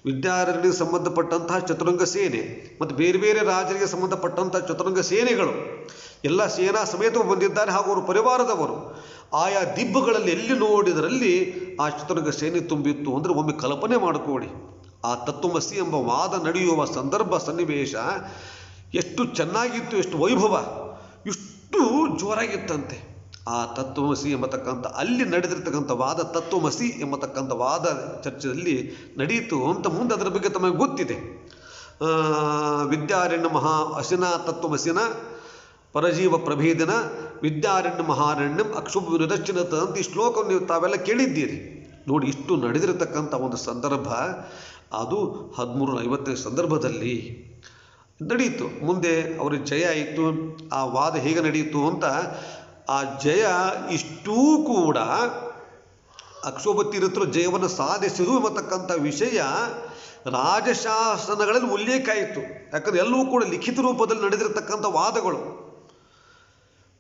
ವಿದ್ಯಾರಣ್ಯರಿಗೆ ಸಂಬಂಧಪಟ್ಟಂತಹ ಚತುರಂಗ ಸೇನೆ ಮತ್ತು ಬೇರೆ ಬೇರೆ ರಾಜರಿಗೆ ಸಂಬಂಧಪಟ್ಟಂಥ ಚತುರಂಗ ಸೇನೆಗಳು ಎಲ್ಲ ಸೇನಾ ಸಮೇತವು ಬಂದಿದ್ದಾರೆ. ಹಾಗೂ ಅವರು ಪರಿವಾರದವರು ಆಯಾ ದಿಬ್ಬಗಳಲ್ಲಿ ಎಲ್ಲಿ ನೋಡಿದರಲ್ಲಿ ಆ ಚತುರಂಗ ಸೇನೆ ತುಂಬಿತ್ತು. ಅಂದರೆ ಒಮ್ಮೆ ಕಲ್ಪನೆ ಮಾಡಿಕೊಳ್ಳಿ, ಆ ತತ್ವಮಸಿ ಎಂಬ ವಾದ ನಡೆಯುವ ಸಂದರ್ಭ ಸನ್ನಿವೇಶ ಎಷ್ಟು ಚೆನ್ನಾಗಿತ್ತು, ಎಷ್ಟು ವೈಭವ, ಇಷ್ಟು ಜೋರಾಗಿತ್ತಂತೆ. ಆ ತತ್ವಮಸಿ ಎಂಬತಕ್ಕಂಥ ಅಲ್ಲಿ ನಡೆದಿರ್ತಕ್ಕಂಥ ವಾದ, ತತ್ವಮಸಿ ಎಂಬತಕ್ಕಂಥ ವಾದ ಚರ್ಚೆಯಲ್ಲಿ ನಡೆಯಿತು ಅಂತ ಮುಂದೆ ಅದರ ಬಗ್ಗೆ ತಮಗೆ ಗೊತ್ತಿದೆ. ವಿದ್ಯಾರಣ್ಯ ಅಸಿನ ತತ್ವಮಸಿನ ಪರಜೀವ ಪ್ರಭೇದನ ವಿದ್ಯಾರಣ್ಯ ಮಹಾರಣ್ಯಂ ಅಕ್ಷೋಭ್ಯ ವಿರದರ್ಶನತ ಅಂತ ಈ ಶ್ಲೋಕವನ್ನು ನೀವು ತಾವೆಲ್ಲ ಕೇಳಿದ್ದೀರಿ. ನೋಡಿ, ಇಷ್ಟು ನಡೆದಿರತಕ್ಕಂಥ ಒಂದು ಸಂದರ್ಭ ಅದು 1350 ಸಂದರ್ಭದಲ್ಲಿ ನಡೆಯಿತು. ಮುಂದೆ ಅವರಿಗೆ ಜಯ ಆಯಿತು. ಆ ವಾದ ಹೇಗೆ ನಡೆಯಿತು ಅಂತ, ಆ ಜಯ ಇಷ್ಟೂ ಕೂಡ ಅಕ್ಷೋಭ ತೀರ್ಥರು ಜಯವನ್ನು ಸಾಧಿಸಿದರು ಎಂಬತಕ್ಕಂಥ ವಿಷಯ ರಾಜಶಾಸನಗಳಲ್ಲಿ ಉಲ್ಲೇಖ ಆಯಿತು. ಯಾಕಂದರೆ ಎಲ್ಲವೂ ಕೂಡ ಲಿಖಿತ ರೂಪದಲ್ಲಿ ನಡೆದಿರತಕ್ಕಂಥ ವಾದಗಳು.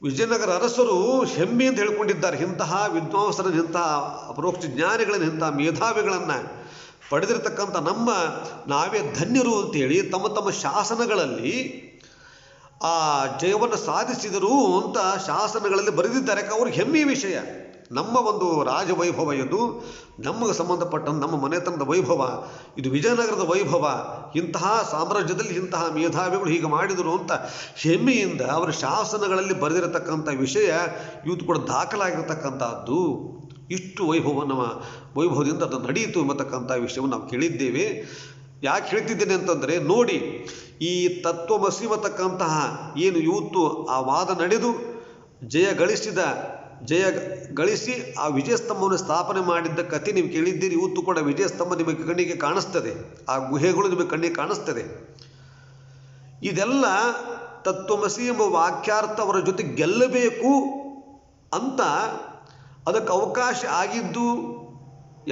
ವಿಜಯನಗರ ಅರಸರು ಹೆಮ್ಮೆಯಿಂದ ಹೇಳ್ಕೊಂಡಿದ್ದಾರೆ, ಇಂತಹ ವಿದ್ವಾಂಸರನ್ನು, ಇಂತಹ ಅಪರೋಕ್ಷ ಜ್ಞಾನಿಗಳನ್ನು, ಇಂತಹ ಮೇಧಾವಿಗಳನ್ನು ಪಡೆದಿರತಕ್ಕಂಥ ನಾವೇ ಧನ್ಯರು ಅಂತೇಳಿ ತಮ್ಮ ತಮ್ಮ ಶಾಸನಗಳಲ್ಲಿ ಆ ಜಯವನ್ನು ಸಾಧಿಸಿದರು ಅಂತ ಶಾಸನಗಳಲ್ಲಿ ಬರೆದಿದ್ದಾರೆ. ಯಾಕೆ ಅವ್ರಿಗೆ ಹೆಮ್ಮೆಯ ವಿಷಯ. ನಮ್ಮ ಒಂದು ರಾಜವೈಭವ ಇದು, ನಮಗೆ ಸಂಬಂಧಪಟ್ಟ ನಮ್ಮ ಮನೆತನದ ವೈಭವ ಇದು, ವಿಜಯನಗರದ ವೈಭವ. ಇಂತಹ ಸಾಮ್ರಾಜ್ಯದಲ್ಲಿ ಇಂತಹ ಮೇಧಾವಿಗಳು ಹೀಗೆ ಮಾಡಿದರು ಅಂತ ಹೆಮ್ಮೆಯಿಂದ ಅವರ ಶಾಸನಗಳಲ್ಲಿ ಬರೆದಿರತಕ್ಕಂಥ ವಿಷಯ ಇವತ್ತು ಕೂಡ ದಾಖಲಾಗಿರ್ತಕ್ಕಂಥದ್ದು. ಇಷ್ಟು ವೈಭವದಿಂದ ಅದು ನಡೆಯಿತು ಎಂಬತಕ್ಕಂಥ ವಿಷಯವನ್ನು ನಾವು ಕೇಳಿದ್ದೇವೆ. ಯಾಕೆ ಹೇಳ್ತಿದ್ದೇನೆ ಅಂತಂದರೆ, ನೋಡಿ, ಈ ತತ್ವಮಸಿ ಎಂಬತಕ್ಕಂತಹ ಏನು ಇವತ್ತು ಆ ವಾದ ನಡೆದು ಜಯ ಗಳಿಸಿ ಆ ವಿಜಯಸ್ತಂಭವನ್ನು ಸ್ಥಾಪನೆ ಮಾಡಿದ್ದ ಕಥೆ ನೀವು ಕೇಳಿದ್ದೀರಿ. ಇವತ್ತು ಕೂಡ ವಿಜಯಸ್ತಂಭ ನಿಮಗೆ ಕಣ್ಣಿಗೆ ಕಾಣಿಸ್ತದೆ, ಆ ಗುಹೆಗಳು ನಿಮಗೆ ಕಣ್ಣಿಗೆ ಕಾಣಿಸ್ತದೆ. ಇದೆಲ್ಲ ತತ್ವಮಸಿ ಎಂಬ ವಾಕ್ಯಾರ್ಥ ಅವರ ಜೊತೆ ಗೆಲ್ಲಬೇಕು ಅಂತ ಅದಕ್ಕೆ ಅವಕಾಶ ಆಗಿದ್ದು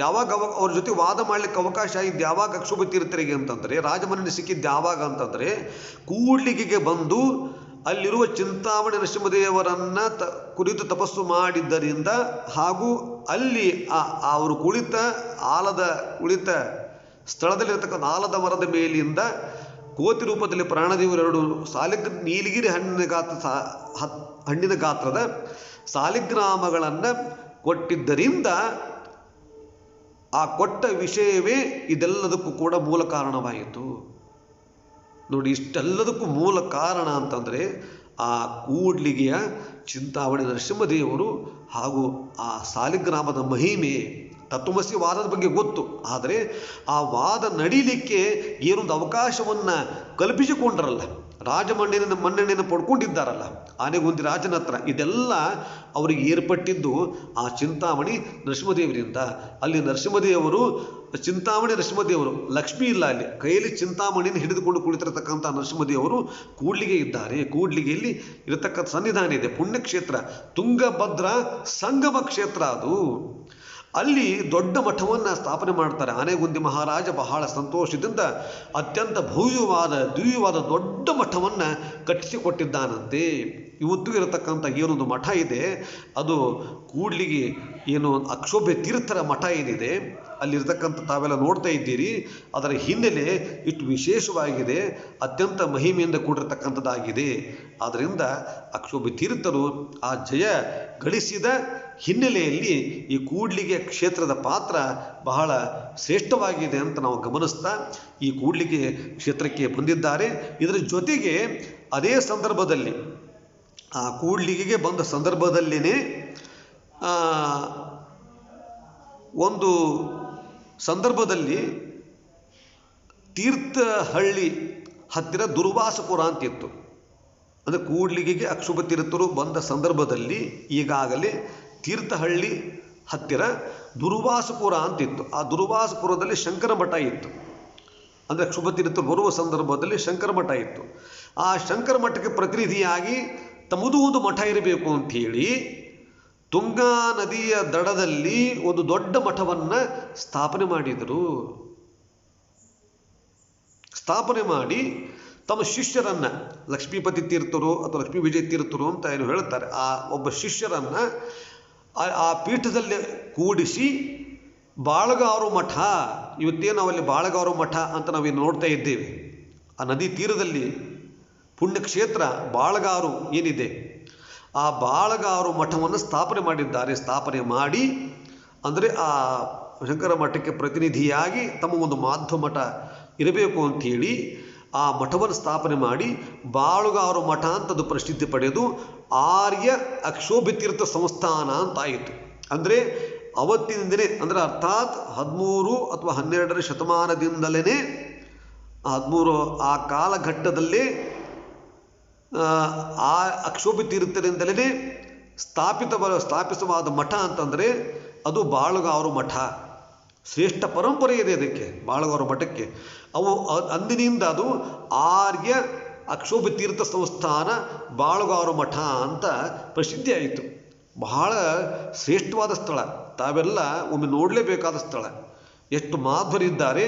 ಯಾವಾಗ, ಅವ್ರ ಜೊತೆ ವಾದ ಮಾಡಲಿಕ್ಕೆ ಅವಕಾಶ ಆಗಿದ್ದು ಯಾವಾಗ ಅಕ್ಷೋಭ ತೀರ್ಥರಿಗೆ ಅಂತಂದರೆ, ರಾಜಮನೆಗೆ ಸಿಕ್ಕಿದ್ದು ಯಾವಾಗ ಅಂತಂದರೆ, ಕೂಡ್ಲಿಗಿಗೆ ಬಂದು ಅಲ್ಲಿರುವ ಚಿಂತಾಮಣಿ ನರಸಿಂಹದೇವರನ್ನು ಕುರಿತು ತಪಸ್ಸು ಮಾಡಿದ್ದರಿಂದ, ಹಾಗೂ ಅಲ್ಲಿ ಅವರು ಕುಳಿತ ಸ್ಥಳದಲ್ಲಿರ್ತಕ್ಕಂಥ ಆಲದ ಮರದ ಮೇಲಿಂದ ಕೋತಿ ರೂಪದಲ್ಲಿ ಪ್ರಾಣದೇವರೆರಡು ನೀಲಗಿರಿ ಹಣ್ಣಿನ ಗಾತ್ರದ ಸಾಲಿಗ್ರಾಮಗಳನ್ನು ಕೊಟ್ಟಿದ್ದರಿಂದ, ಆ ಕೊಟ್ಟ ವಿಷಯವೇ ಇದೆಲ್ಲದಕ್ಕೂ ಕೂಡ ಮೂಲ ಕಾರಣವಾಯಿತು. ನೋಡಿ, ಇಷ್ಟೆಲ್ಲದಕ್ಕೂ ಮೂಲ ಕಾರಣ ಅಂತಂದರೆ ಆ ಕೂಡ್ಲಿಗೆಯ ಚಿಂತಾಮಣಿ ನರಸಿಂಹದೇವರು ಹಾಗೂ ಆ ಸಾಲಿಗ್ರಾಮದ ಮಹಿಮೆ. ತತ್ವಮಸಿ ವಾದದ ಬಗ್ಗೆ ಗೊತ್ತು, ಆದರೆ ಆ ವಾದ ನಡೀಲಿಕ್ಕೆ ಏನೊಂದು ಅವಕಾಶವನ್ನು ಕಲ್ಪಿಸಿಕೊಂಡ್ರಲ್ಲ, ಮನ್ನಣೆಯನ್ನು ಪಡ್ಕೊಂಡಿದ್ದಾರಲ್ಲ ಆನೆಗೊಂದಿ ರಾಜನ ಹತ್ರ, ಇದೆಲ್ಲ ಅವರಿಗೆ ಏರ್ಪಟ್ಟಿದ್ದು ಆ ಚಿಂತಾಮಣಿ ನರಸಿಂಹದೇವರಿಂದ. ಅಲ್ಲಿ ಚಿಂತಾಮಣಿ ನರಸಿಂಹದೇವರು, ಲಕ್ಷ್ಮೀ ಇಲ್ಲ ಅಲ್ಲಿ, ಕೈಯಲ್ಲಿ ಚಿಂತಾಮಣಿಯನ್ನು ಹಿಡಿದುಕೊಂಡು ಕುಳಿತಿರತಕ್ಕಂಥ ನರಸಿಂಹದೇವರು ಕೂಡ್ಲಿಗೆ ಇದ್ದಾರೆ. ಕೂಡ್ಲಿಗೆಯಲ್ಲಿ ಇರತಕ್ಕಂಥ ಸನ್ನಿಧಾನ ಇದೆ, ಪುಣ್ಯಕ್ಷೇತ್ರ, ತುಂಗಭದ್ರಾ ಸಂಗಮ ಕ್ಷೇತ್ರ ಅದು. ಅಲ್ಲಿ ದೊಡ್ಡ ಮಠವನ್ನು ಸ್ಥಾಪನೆ ಮಾಡ್ತಾರೆ. ಆನೆಗುಂದಿ ಮಹಾರಾಜ ಬಹಳ ಸಂತೋಷದಿಂದ ಅತ್ಯಂತ ದಿವ್ಯವಾದ ದೊಡ್ಡ ಮಠವನ್ನು ಕಟ್ಟಿಸಿಕೊಟ್ಟಿದ್ದಾನಂತೆ. ಇವತ್ತು ಇರತಕ್ಕಂಥ ಏನೊಂದು ಮಠ ಇದೆ, ಅದು ಕೂಡ್ಲಿಗೆ ಏನು ಅಕ್ಷೋಭ್ಯ ತೀರ್ಥರ ಮಠ ಏನಿದೆ, ಅಲ್ಲಿರ್ತಕ್ಕಂಥ ತಾವೆಲ್ಲ ನೋಡ್ತಾ ಇದ್ದೀರಿ. ಅದರ ಹಿನ್ನೆಲೆ ಇಷ್ಟು ವಿಶೇಷವಾಗಿದೆ, ಅತ್ಯಂತ ಮಹಿಮೆಯಿಂದ ಕೂಡಿರತಕ್ಕಂಥದ್ದಾಗಿದೆ. ಆದ್ದರಿಂದ ಅಕ್ಷೋಭ್ಯ ತೀರ್ಥರು ಆ ಜಯ ಗಳಿಸಿದ ಹಿನ್ನೆಲೆಯಲ್ಲಿ ಈ ಕೂಡ್ಲಿಗೆ ಕ್ಷೇತ್ರದ ಪಾತ್ರ ಬಹಳ ಶ್ರೇಷ್ಠವಾಗಿದೆ ಅಂತ ನಾವು ಗಮನಿಸ್ತಾ ಈ ಕೂಡ್ಲಿಗೆ ಕ್ಷೇತ್ರಕ್ಕೆ ಬಂದಿದ್ದಾರೆ. ಇದರ ಜೊತೆಗೆ ಅದೇ ಸಂದರ್ಭದಲ್ಲಿ, ಆ ಕೂಡ್ಲಿಗೆಗೆ ಬಂದ ಸಂದರ್ಭದಲ್ಲಿನೇ ಒಂದು ಸಂದರ್ಭದಲ್ಲಿ ತೀರ್ಥಹಳ್ಳಿ ಹತ್ತಿರ ದುರ್ವಾಸಪುರ ಅಂತಿತ್ತು. ಅಂದರೆ ಕೂಡ್ಲಿಗೆಗೆ ಅಕ್ಷೋಭ್ಯ ತೀರ್ಥರು ಬಂದ ಸಂದರ್ಭದಲ್ಲಿ ಈಗಾಗಲೇ ತೀರ್ಥಹಳ್ಳಿ ಹತ್ತಿರ ದುರ್ವಾಸಪುರ ಅಂತಿತ್ತು. ಆ ದುರ್ವಾಸಪುರದಲ್ಲಿ ಶಂಕರ ಮಠ ಇತ್ತು. ಅಂದರೆ ಅಕ್ಷೋಭ್ಯ ತೀರ್ಥರು ಬರುವ ಸಂದರ್ಭದಲ್ಲಿ ಶಂಕರ ಮಠ ಇತ್ತು. ಆ ಶಂಕರ ಮಠಕ್ಕೆ ಪ್ರತಿನಿಧಿಯಾಗಿ ತಮ್ಮದು ಒಂದು ಮಠ ಇರಬೇಕು ಅಂಥೇಳಿ ತುಂಗಾ ನದಿಯ ದಡದಲ್ಲಿ ಒಂದು ದೊಡ್ಡ ಮಠವನ್ನು ಸ್ಥಾಪನೆ ಮಾಡಿದರು. ಸ್ಥಾಪನೆ ಮಾಡಿ ತಮ್ಮ ಶಿಷ್ಯರನ್ನು, ಲಕ್ಷ್ಮೀಪತಿ ತೀರ್ಥರು ಅಥವಾ ಲಕ್ಷ್ಮೀ ವಿಜಯ ತೀರ್ಥರು ಅಂತ ಏನು ಹೇಳ್ತಾರೆ, ಆ ಒಬ್ಬ ಶಿಷ್ಯರನ್ನು ಆ ಪೀಠದಲ್ಲಿ ಕೂಡಿಸಿ ಬಾಳಗಾರು ಮಠ, ಇವತ್ತೇನು ನಾವಲ್ಲಿ ಬಾಳಗಾರು ಮಠ ಅಂತ ನಾವೇನು ನೋಡ್ತಾ ಇದ್ದೇವೆ, ಆ ನದಿ ತೀರದಲ್ಲಿ ಪುಣ್ಯಕ್ಷೇತ್ರ ಬಾಳಗಾರು ಏನಿದೆ, ಆ ಬಾಳಗಾರು ಮಠವನ್ನು ಸ್ಥಾಪನೆ ಮಾಡಿದ್ದಾರೆ. ಸ್ಥಾಪನೆ ಮಾಡಿ ಅಂದರೆ ಆ ಶಂಕರ ಮಠಕ್ಕೆ ಪ್ರತಿನಿಧಿಯಾಗಿ ತಮ್ಮ ಒಂದು ಮಾಧ್ವ ಮಠ ಇರಬೇಕು ಅಂಥೇಳಿ ಆ ಮಠವನ್ನು ಸ್ಥಾಪನೆ ಮಾಡಿ ಬಾಳುಗಾರು ಮಠ ಅಂತದ್ದು ಪ್ರಸಿದ್ಧಿ ಪಡೆದು ಆರ್ಯ ಅಕ್ಷೋಭ್ಯ ತೀರ್ಥ ಸಂಸ್ಥಾನ ಅಂತಾಯಿತು. ಅಂದರೆ ಅವತ್ತಿನಿಂದಲೇ, ಅಂದರೆ ಅರ್ಥಾತ್ 13 ಅಥವಾ 12ನೇ ಶತಮಾನದಿಂದಲೇ, 13 ಆ ಕಾಲಘಟ್ಟದಲ್ಲೇ ಆ ಅಕ್ಷೋಭ್ಯ ತೀರ್ಥರಿಂದಲೇ ಸ್ಥಾಪಿಸವಾದ ಮಠ ಅಂತಂದರೆ ಅದು ಬಾಳುಗಾರು ಮಠ. ಶ್ರೇಷ್ಠ ಪರಂಪರೆ ಇದೆ ಅದಕ್ಕೆ ಬಾಳಗೌರ ಮಠಕ್ಕೆ. ಅವು ಅಂದಿನಿಂದ ಅದು ಆರ್ಯ ಅಕ್ಷೋಭ್ಯ ತೀರ್ಥ ಸಂಸ್ಥಾನ ಬಾಳಗೌರ ಮಠ ಅಂತ ಪ್ರಸಿದ್ಧಿ ಆಯಿತು. ಬಹಳ ಶ್ರೇಷ್ಠವಾದ ಸ್ಥಳ, ತಾವೆಲ್ಲ ಒಮ್ಮೆ ನೋಡಲೇಬೇಕಾದ ಸ್ಥಳ. ಎಷ್ಟು ಮಾಧ್ವರಿದ್ದಾರೆ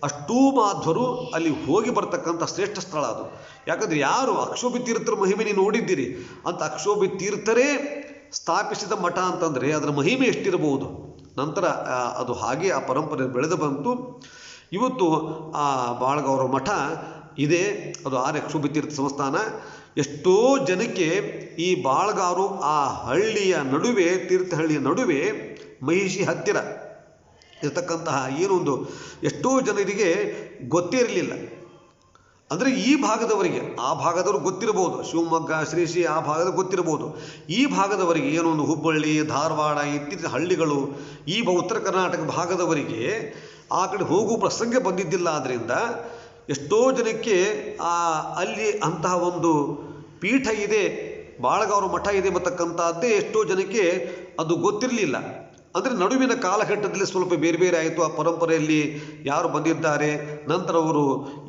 ಅಷ್ಟೂ ಮಾಧ್ವರು ಅಲ್ಲಿ ಹೋಗಿ ಬರ್ತಕ್ಕಂಥ ಶ್ರೇಷ್ಠ ಸ್ಥಳ ಅದು. ಯಾಕಂದರೆ ಯಾರು ಅಕ್ಷೋಭ್ಯ ತೀರ್ಥರ ಮಹಿಮೆ ನೀವು ನೋಡಿದ್ದೀರಿ ಅಂತ ಅಕ್ಷೋಭ್ಯ ತೀರ್ಥರೇ ಸ್ಥಾಪಿಸಿದ ಮಠ ಅಂತಂದರೆ ಅದರ ಮಹಿಮೆ ಎಷ್ಟಿರಬಹುದು. ನಂತರ ಅದು ಹಾಗೆ ಆ ಪರಂಪರೆ ಬೆಳೆದು ಬಂತು. ಇವತ್ತು ಆ ಬಾಳಗೌರ ಮಠ ಇದೆ, ಅದು ಆರ್ಯ ಅಕ್ಷೋಭ್ಯ ತೀರ್ಥ ಸಂಸ್ಥಾನ. ಎಷ್ಟೋ ಜನಕ್ಕೆ ಈ ಬಾಳಗಾರು ಆ ಹಳ್ಳಿಯ ನಡುವೆ, ತೀರ್ಥಹಳ್ಳಿಯ ನಡುವೆ ಮಹಿಷಿ ಹತ್ತಿರ ಇರತಕ್ಕಂತಹ ಏನೊಂದು ಎಷ್ಟೋ ಜನರಿಗೆ ಗೊತ್ತೇ ಇರಲಿಲ್ಲ. ಅಂದರೆ ಈ ಭಾಗದವರಿಗೆ, ಆ ಭಾಗದವರು ಗೊತ್ತಿರಬಹುದು, ಶಿವಮೊಗ್ಗ ಶ್ರೀಶಿ ಆ ಭಾಗದ ಗೊತ್ತಿರಬಹುದು. ಈ ಭಾಗದವರಿಗೆ ಏನೊಂದು ಹುಬ್ಬಳ್ಳಿ ಧಾರವಾಡ ಇತ್ತೀಚಿನ ಹಳ್ಳಿಗಳು, ಈ ಉತ್ತರ ಕರ್ನಾಟಕ ಭಾಗದವರಿಗೆ ಆ ಕಡೆ ಹೋಗುವ ಪ್ರಸಂಗ ಬಂದಿದ್ದಿಲ್ಲ. ಆದ್ದರಿಂದ ಎಷ್ಟೋ ಜನಕ್ಕೆ ಅಲ್ಲಿ ಅಂತಹ ಒಂದು ಪೀಠ ಇದೆ, ಬಾಳಗೌರ ಮಠ ಇದೆ ಬರ್ತಕ್ಕಂಥದ್ದೇ ಎಷ್ಟೋ ಜನಕ್ಕೆ ಅದು ಗೊತ್ತಿರಲಿಲ್ಲ. ಅಂದರೆ ನಡುವಿನ ಕಾಲಘಟ್ಟದಲ್ಲಿ ಸ್ವಲ್ಪ ಬೇರೆ ಬೇರೆ ಆಯಿತು. ಆ ಪರಂಪರೆಯಲ್ಲಿ ಯಾರು ಬಂದಿದ್ದಾರೆ, ನಂತರ ಅವರು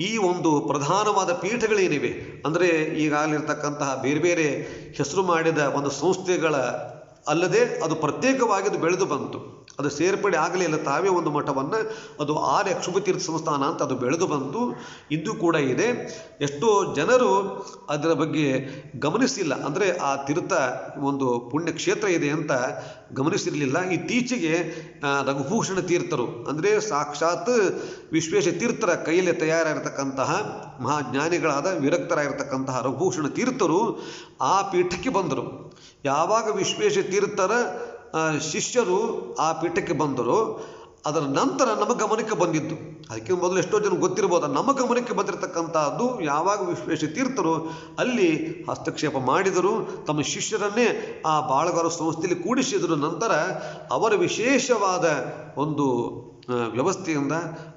ಈ ಒಂದು ಪ್ರಧಾನವಾದ ಪೀಠಗಳೇನಿವೆ, ಅಂದರೆ ಈಗಾಗಲಿರ್ತಕ್ಕಂತಹ ಬೇರೆ ಬೇರೆ ಹೆಸರು ಮಾಡಿದ ಒಂದು ಸಂಸ್ಥೆಗಳ ಅಲ್ಲದೆ ಅದು ಪ್ರತ್ಯೇಕವಾಗಿ ಅದು ಬೆಳೆದು ಬಂತು. ಅದು ಸೇರ್ಪಡೆ ಆಗಲಿಲ್ಲ, ತಾವೇ ಒಂದು ಮಠವನ್ನು, ಅದು ಆರ್ಯ ಅಕ್ಷೋಭ್ಯ ತೀರ್ಥ ಸಂಸ್ಥಾನ ಅಂತ ಅದು ಬೆಳೆದು ಬಂತು. ಇದು ಕೂಡ ಇದೆ. ಎಷ್ಟೋ ಜನರು ಅದರ ಬಗ್ಗೆ ಗಮನಿಸಿಲ್ಲ, ಅಂದರೆ ಆ ತೀರ್ಥ ಒಂದು ಪುಣ್ಯಕ್ಷೇತ್ರ ಇದೆ ಅಂತ ಗಮನಿಸಿರಲಿಲ್ಲ. ಇತ್ತೀಚೆಗೆ ರಘುಭೂಷಣ ತೀರ್ಥರು, ಅಂದರೆ ಸಾಕ್ಷಾತ್ ವಿಶ್ವೇಶ ತೀರ್ಥರ ಕೈಯಲ್ಲಿ ತಯಾರಾಗಿರ್ತಕ್ಕಂತಹ ಮಹಾಜ್ಞಾನಿಗಳಾದ ವಿರಕ್ತರಾಗಿರ್ತಕ್ಕಂತಹ ರಘುಭೂಷಣ ತೀರ್ಥರು ಆ ಪೀಠಕ್ಕೆ ಬಂದರು. ಯಾವಾಗ ವಿಶ್ವೇಶ ತೀರ್ಥರ ಶಿಷ್ಯರು ಆ ಪೀಠಕ್ಕೆ ಬಂದರು, ಅದರ ನಂತರ ನಮ್ಮ ಗಮನಕ್ಕೆ ಬಂದಿದ್ದು, ಅದಕ್ಕೆ ಮೊದಲು ಎಷ್ಟೋ ಜನ ಗೊತ್ತಿರ್ಬೋದು, ನಮ್ಮ ಗಮನಕ್ಕೆ ಬಂದಿರತಕ್ಕಂಥದ್ದು ಯಾವಾಗ ವಿಶ್ವೇಶ ತೀರ್ಥರು ಅಲ್ಲಿ ಹಸ್ತಕ್ಷೇಪ ಮಾಡಿದರು, ತಮ್ಮ ಶಿಷ್ಯರನ್ನೇ ಆ ಬಾಳಗೌರ ಸಂಸ್ಥೆಯಲ್ಲಿ ಕೂಡಿಸಿದರು. ನಂತರ ಅವರ ವಿಶೇಷವಾದ ಒಂದು ವ್ಯವಸ್ಥೆಯಿಂದ,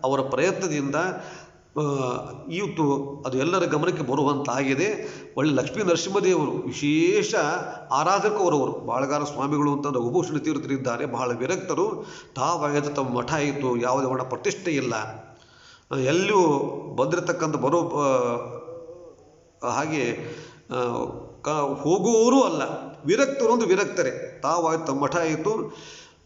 ಅವರ ಪ್ರಯತ್ನದಿಂದ ಇವತ್ತು ಅದು ಎಲ್ಲರ ಗಮನಕ್ಕೆ ಬರುವಂತಾಗಿದೆ. ಒಳ್ಳೆ ಲಕ್ಷ್ಮೀ ನರಸಿಂಹದೇವರು ವಿಶೇಷ ಆರಾಧಕರವರು, ಬಾಳಗಾರ ಸ್ವಾಮಿಗಳು ಅಂತ ರಘುಭೂಷಣ ತೀರ್ಥರಿದ್ದಾರೆ, ಬಹಳ ವಿರಕ್ತರು. ತಾವಾಗದ ತಮ್ಮ ಮಠ ಇತ್ತು, ಯಾವುದೇ ಒಣ ಪ್ರತಿಷ್ಠೆ ಇಲ್ಲ, ಎಲ್ಲೂ ಬಂದಿರತಕ್ಕಂಥ ಹಾಗೆ ಹೋಗುವವರು ಅಲ್ಲ, ವಿರಕ್ತರು ಒಂದು ವಿರಕ್ತರೆ. ತಾವಾಗ ತಮ್ಮ ಮಠ ಇತ್ತು.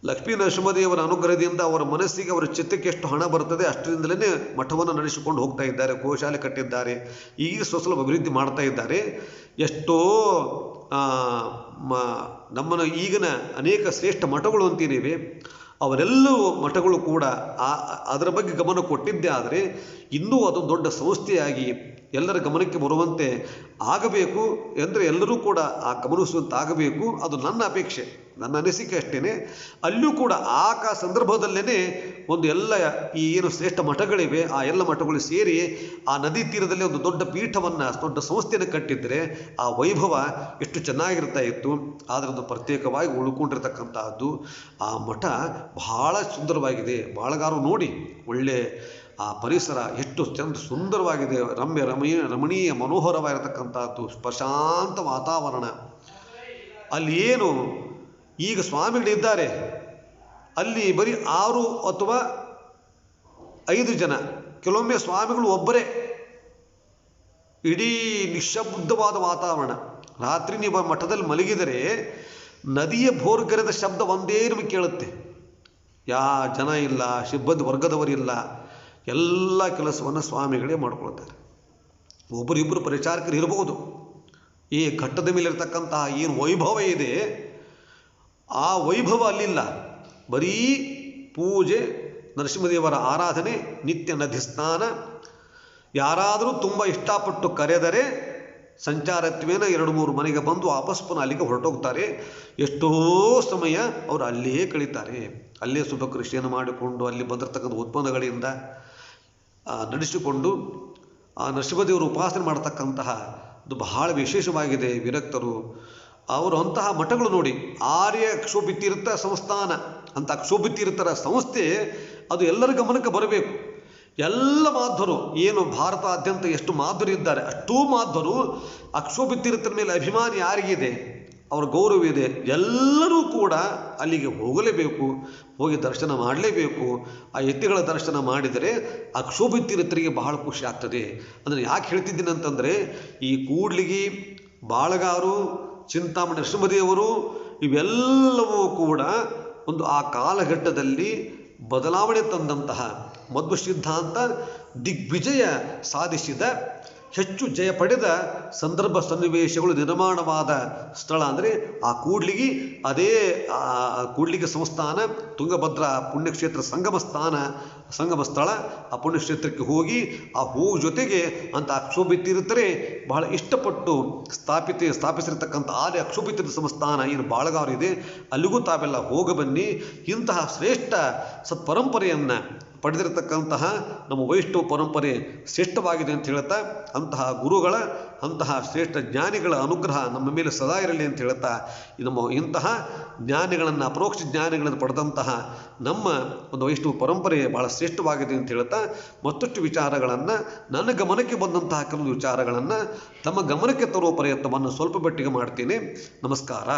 ಲಕ್ಷ್ಮೀ ನರಸಿಂಹದೇವರ ಅನುಗ್ರಹದಿಂದ ಅವರ ಮನಸ್ಸಿಗೆ, ಅವರ ಚಿತ್ತಕ್ಕೆ ಎಷ್ಟು ಹಣ ಬರ್ತದೆ ಅಷ್ಟರಿಂದಲೇ ಮಠವನ್ನು ನಡೆಸಿಕೊಂಡು ಹೋಗ್ತಾ ಇದ್ದಾರೆ. ಗೋಶಾಲೆ ಕಟ್ಟಿದ್ದಾರೆ, ಈಗ ಸ್ವಲ್ಪ ಅಭಿವೃದ್ಧಿ ಮಾಡ್ತಾ ಇದ್ದಾರೆ. ಎಷ್ಟೋ ನಮ್ಮನ್ನು ಈಗಿನ ಅನೇಕ ಶ್ರೇಷ್ಠ ಮಠಗಳು ಅಂತೀನಿವೆ, ಅವರೆಲ್ಲವೂ ಮಠಗಳು ಕೂಡ ಅದರ ಬಗ್ಗೆ ಗಮನ ಕೊಟ್ಟಿದ್ದೇ ಆದರೆ ಇನ್ನೂ ಅದೊಂದು ದೊಡ್ಡ ಸಂಸ್ಥೆಯಾಗಿ ಎಲ್ಲರ ಗಮನಕ್ಕೆ ಬರುವಂತೆ ಆಗಬೇಕು. ಅಂದರೆ ಎಲ್ಲರೂ ಕೂಡ ಆ ಗಮನಿಸುವಂತಾಗಬೇಕು. ಅದು ನನ್ನ ಅಪೇಕ್ಷೆ, ನನ್ನ ಅನಿಸಿಕೆ ಅಷ್ಟೇ. ಅಲ್ಲೂ ಕೂಡ ಆ ಸಂದರ್ಭದಲ್ಲೇ ಒಂದು ಎಲ್ಲ ಈ ಏನು ಶ್ರೇಷ್ಠ ಮಠಗಳಿವೆ ಆ ಎಲ್ಲ ಮಠಗಳು ಸೇರಿ ಆ ನದಿ ತೀರದಲ್ಲಿ ಒಂದು ದೊಡ್ಡ ಪೀಠವನ್ನು, ದೊಡ್ಡ ಸಂಸ್ಥೆಯನ್ನು ಕಟ್ಟಿದರೆ ಆ ವೈಭವ ಎಷ್ಟು ಚೆನ್ನಾಗಿರ್ತಾ ಇತ್ತು. ಆದರೆ ಅದು ಪ್ರತ್ಯೇಕವಾಗಿ ಉಳ್ಕೊಂಡಿರ್ತಕ್ಕಂಥದ್ದು. ಆ ಮಠ ಬಹಳ ಸುಂದರವಾಗಿದೆ. ಬಾಳಗಾರು ನೋಡಿ, ಒಳ್ಳೆ ಆ ಪರಿಸರ ಎಷ್ಟು ಸುಂದರವಾಗಿದೆ, ರಮಣೀಯ ಮನೋಹರವಾಗಿರತಕ್ಕಂಥದ್ದು, ಪ್ರಶಾಂತ ವಾತಾವರಣ. ಅಲ್ಲಿ ಏನು ಈಗ ಸ್ವಾಮಿಗಳಿದ್ದಾರೆ, ಅಲ್ಲಿ ಬರೀ 6 ಅಥವಾ 5 ಜನ, ಕೆಲವೊಮ್ಮೆ ಸ್ವಾಮಿಗಳು ಒಬ್ಬರೇ. ಇಡೀ ನಿಶಬ್ದವಾದ ವಾತಾವರಣ. ರಾತ್ರಿ ನೀವು ಮಠದಲ್ಲಿ ಮಲಗಿದರೆ ನದಿಯ ಭೋರ್ಗರೆದ ಶಬ್ದ ಒಂದೇ ನಿಮಗೆ ಕೇಳುತ್ತೆ. ಜನ ಇಲ್ಲ, ಸಿಬ್ಬಂದಿ ವರ್ಗದವರಿಲ್ಲ, ಎಲ್ಲ ಕೆಲಸವನ್ನು ಸ್ವಾಮಿಗಳೇ ಮಾಡ್ಕೊಳ್ತಾರೆ. ಒಬ್ಬರಿಬ್ಬರು ಪರಿಚಾರಕರು ಇರಬಹುದು. ಈ ಘಟ್ಟದ ಮೇಲೆ ಇರತಕ್ಕಂತಹ ಏನು ವೈಭವ ಇದೆ ಆ ವೈಭವ ಅಲ್ಲಿಲ್ಲ. ಬರೀ ಪೂಜೆ, ನರಸಿಂಹದೇವರ ಆರಾಧನೆ, ನಿತ್ಯ ನದಿ ಸ್ನಾನ. ಯಾರಾದರೂ ತುಂಬ ಇಷ್ಟಪಟ್ಟು ಕರೆದರೆ ಸಂಚಾರತ್ವೇನ 2-3 ಮನೆಗೆ ಬಂದು ವಾಪಸ್ ಪುನಃ ಅಲ್ಲಿಗೆ ಹೊರಟೋಗ್ತಾರೆ. ಎಷ್ಟೋ ಸಮಯ ಅವರು ಅಲ್ಲಿಯೇ ಕಳೀತಾರೆ. ಅಲ್ಲೇ ಶುಭ ಕೃಷಿಯನ್ನು ಮಾಡಿಕೊಂಡು ಅಲ್ಲಿ ಬಂದಿರತಕ್ಕಂಥ ಉತ್ಪನ್ನಗಳಿಂದ ನಡೆಸಿಕೊಂಡು ಆ ನರಸಿಂಹದೇವರು ಉಪಾಸನೆ ಮಾಡತಕ್ಕಂತಹ ಅದು ಬಹಳ ವಿಶೇಷವಾಗಿದೆ. ವಿರಕ್ತರು ಅವರು ಅಂತಹ ಮಠಗಳು ನೋಡಿ, ಆರ್ಯ ಅಕ್ಷೋಭ್ಯ ತೀರ್ಥ ಸಂಸ್ಥಾನ ಅಂತ ಅಕ್ಷೋಭ್ಯ ತೀರ್ಥರ ಸಂಸ್ಥೆ, ಅದು ಎಲ್ಲರ ಗಮನಕ್ಕೆ ಬರಬೇಕು. ಎಲ್ಲ ಮಾಧ್ವರು, ಏನು ಭಾರತಾದ್ಯಂತ ಎಷ್ಟು ಮಾಧ್ವರು ಇದ್ದಾರೆ ಅಷ್ಟೂ ಮಾಧ್ವರು ಅಕ್ಷೋಭ್ಯ ತೀರ್ಥರ ಮೇಲೆ ಅಭಿಮಾನ ಯಾರಿಗಿದೆ ಅವರ ಗೌರವ ಇದೆ, ಎಲ್ಲರೂ ಕೂಡ ಅಲ್ಲಿಗೆ ಹೋಗಲೇಬೇಕು, ಹೋಗಿ ದರ್ಶನ ಮಾಡಲೇಬೇಕು. ಆ ಎತ್ತಿಗಳ ದರ್ಶನ ಮಾಡಿದರೆ ಆ ಕ್ಷೋಭಿತೀರ್ಥರಿಗೆ ಬಹಳ ಖುಷಿ ಆಗ್ತದೆ. ಅಂದರೆ ಯಾಕೆ ಹೇಳ್ತಿದ್ದೀನಿ ಅಂತಂದರೆ, ಈ ಕೂಡ್ಲಿಗಿ, ಬಾಳಗಾರು, ಚಿಂತಾಮಣಿ ನರಸಿಂಹದೇವರು ಇವೆಲ್ಲವೂ ಕೂಡ ಒಂದು ಆ ಕಾಲಘಟ್ಟದಲ್ಲಿ ಬದಲಾವಣೆ ತಂದಂತಹ ಮಧ್ವ ಸಿದ್ಧಾಂತ ದಿಗ್ವಿಜಯ ಸಾಧಿಸಿದ, ಹೆಚ್ಚು ಜಯ ಪಡೆದ ಸಂದರ್ಭ ಸನ್ನಿವೇಶಗಳು ನಿರ್ಮಾಣವಾದ ಸ್ಥಳ ಅಂದರೆ ಆ ಕೂಡ್ಲಿಗಿ. ಅದೇ ಕೂಡ್ಲಿಗಿ ಸಂಸ್ಥಾನ ತುಂಗಭದ್ರಾ ಪುಣ್ಯಕ್ಷೇತ್ರ ಸಂಗಮ ಸ್ಥಳ. ಆ ಪುಣ್ಯಕ್ಷೇತ್ರಕ್ಕೆ ಹೋಗಿ ಆ ಹೂವು ಜೊತೆಗೆ ಅಂತ ಅಕ್ಷೋಭಿತೀರ್ಥರೇ ಬಹಳ ಇಷ್ಟಪಟ್ಟು ಸ್ಥಾಪಿಸಿರ್ತಕ್ಕಂಥ ಆದಿ ಅಕ್ಷೋಭಿತೀರ್ಥ ಸಂಸ್ಥಾನ ಏನು ಬಾಳಗಾರು ಇದೆ, ಅಲ್ಲಿಗೂ ತಾವೆಲ್ಲ ಹೋಗ ಬನ್ನಿ. ಇಂತಹ ಶ್ರೇಷ್ಠ ಸತ್ಪರಂಪರೆಯನ್ನು ಪಡೆದಿರತಕ್ಕಂತಹ ನಮ್ಮ ವೈಷ್ಣವ ಪರಂಪರೆ ಶ್ರೇಷ್ಠವಾಗಿದೆ ಅಂತ ಹೇಳ್ತಾ, ಅಂತಹ ಗುರುಗಳ, ಅಂತಹ ಶ್ರೇಷ್ಠ ಜ್ಞಾನಿಗಳ ಅನುಗ್ರಹ ನಮ್ಮ ಮೇಲೆ ಸದಾ ಇರಲಿ ಅಂತ ಹೇಳ್ತಾ, ನಮ್ಮ ಇಂತಹ ಜ್ಞಾನಿಗಳನ್ನು, ಅಪರೋಕ್ಷ ಜ್ಞಾನಿಗಳನ್ನು ಪಡೆದಂತಹ ನಮ್ಮ ಒಂದು ವೈಷ್ಣವ ಪರಂಪರೆ ಭಾಳ ಶ್ರೇಷ್ಠವಾಗಿದೆ ಅಂತ ಹೇಳ್ತಾ, ಮತ್ತಷ್ಟು ವಿಚಾರಗಳನ್ನು, ನನ್ನ ಗಮನಕ್ಕೆ ಬಂದಂತಹ ಕೆಲವು ವಿಚಾರಗಳನ್ನು ತಮ್ಮ ಗಮನಕ್ಕೆ ತರುವ ಪ್ರಯತ್ನವನ್ನು ಸ್ವಲ್ಪ ಮಟ್ಟಿಗೆ ಮಾಡ್ತೀನಿ. ನಮಸ್ಕಾರ.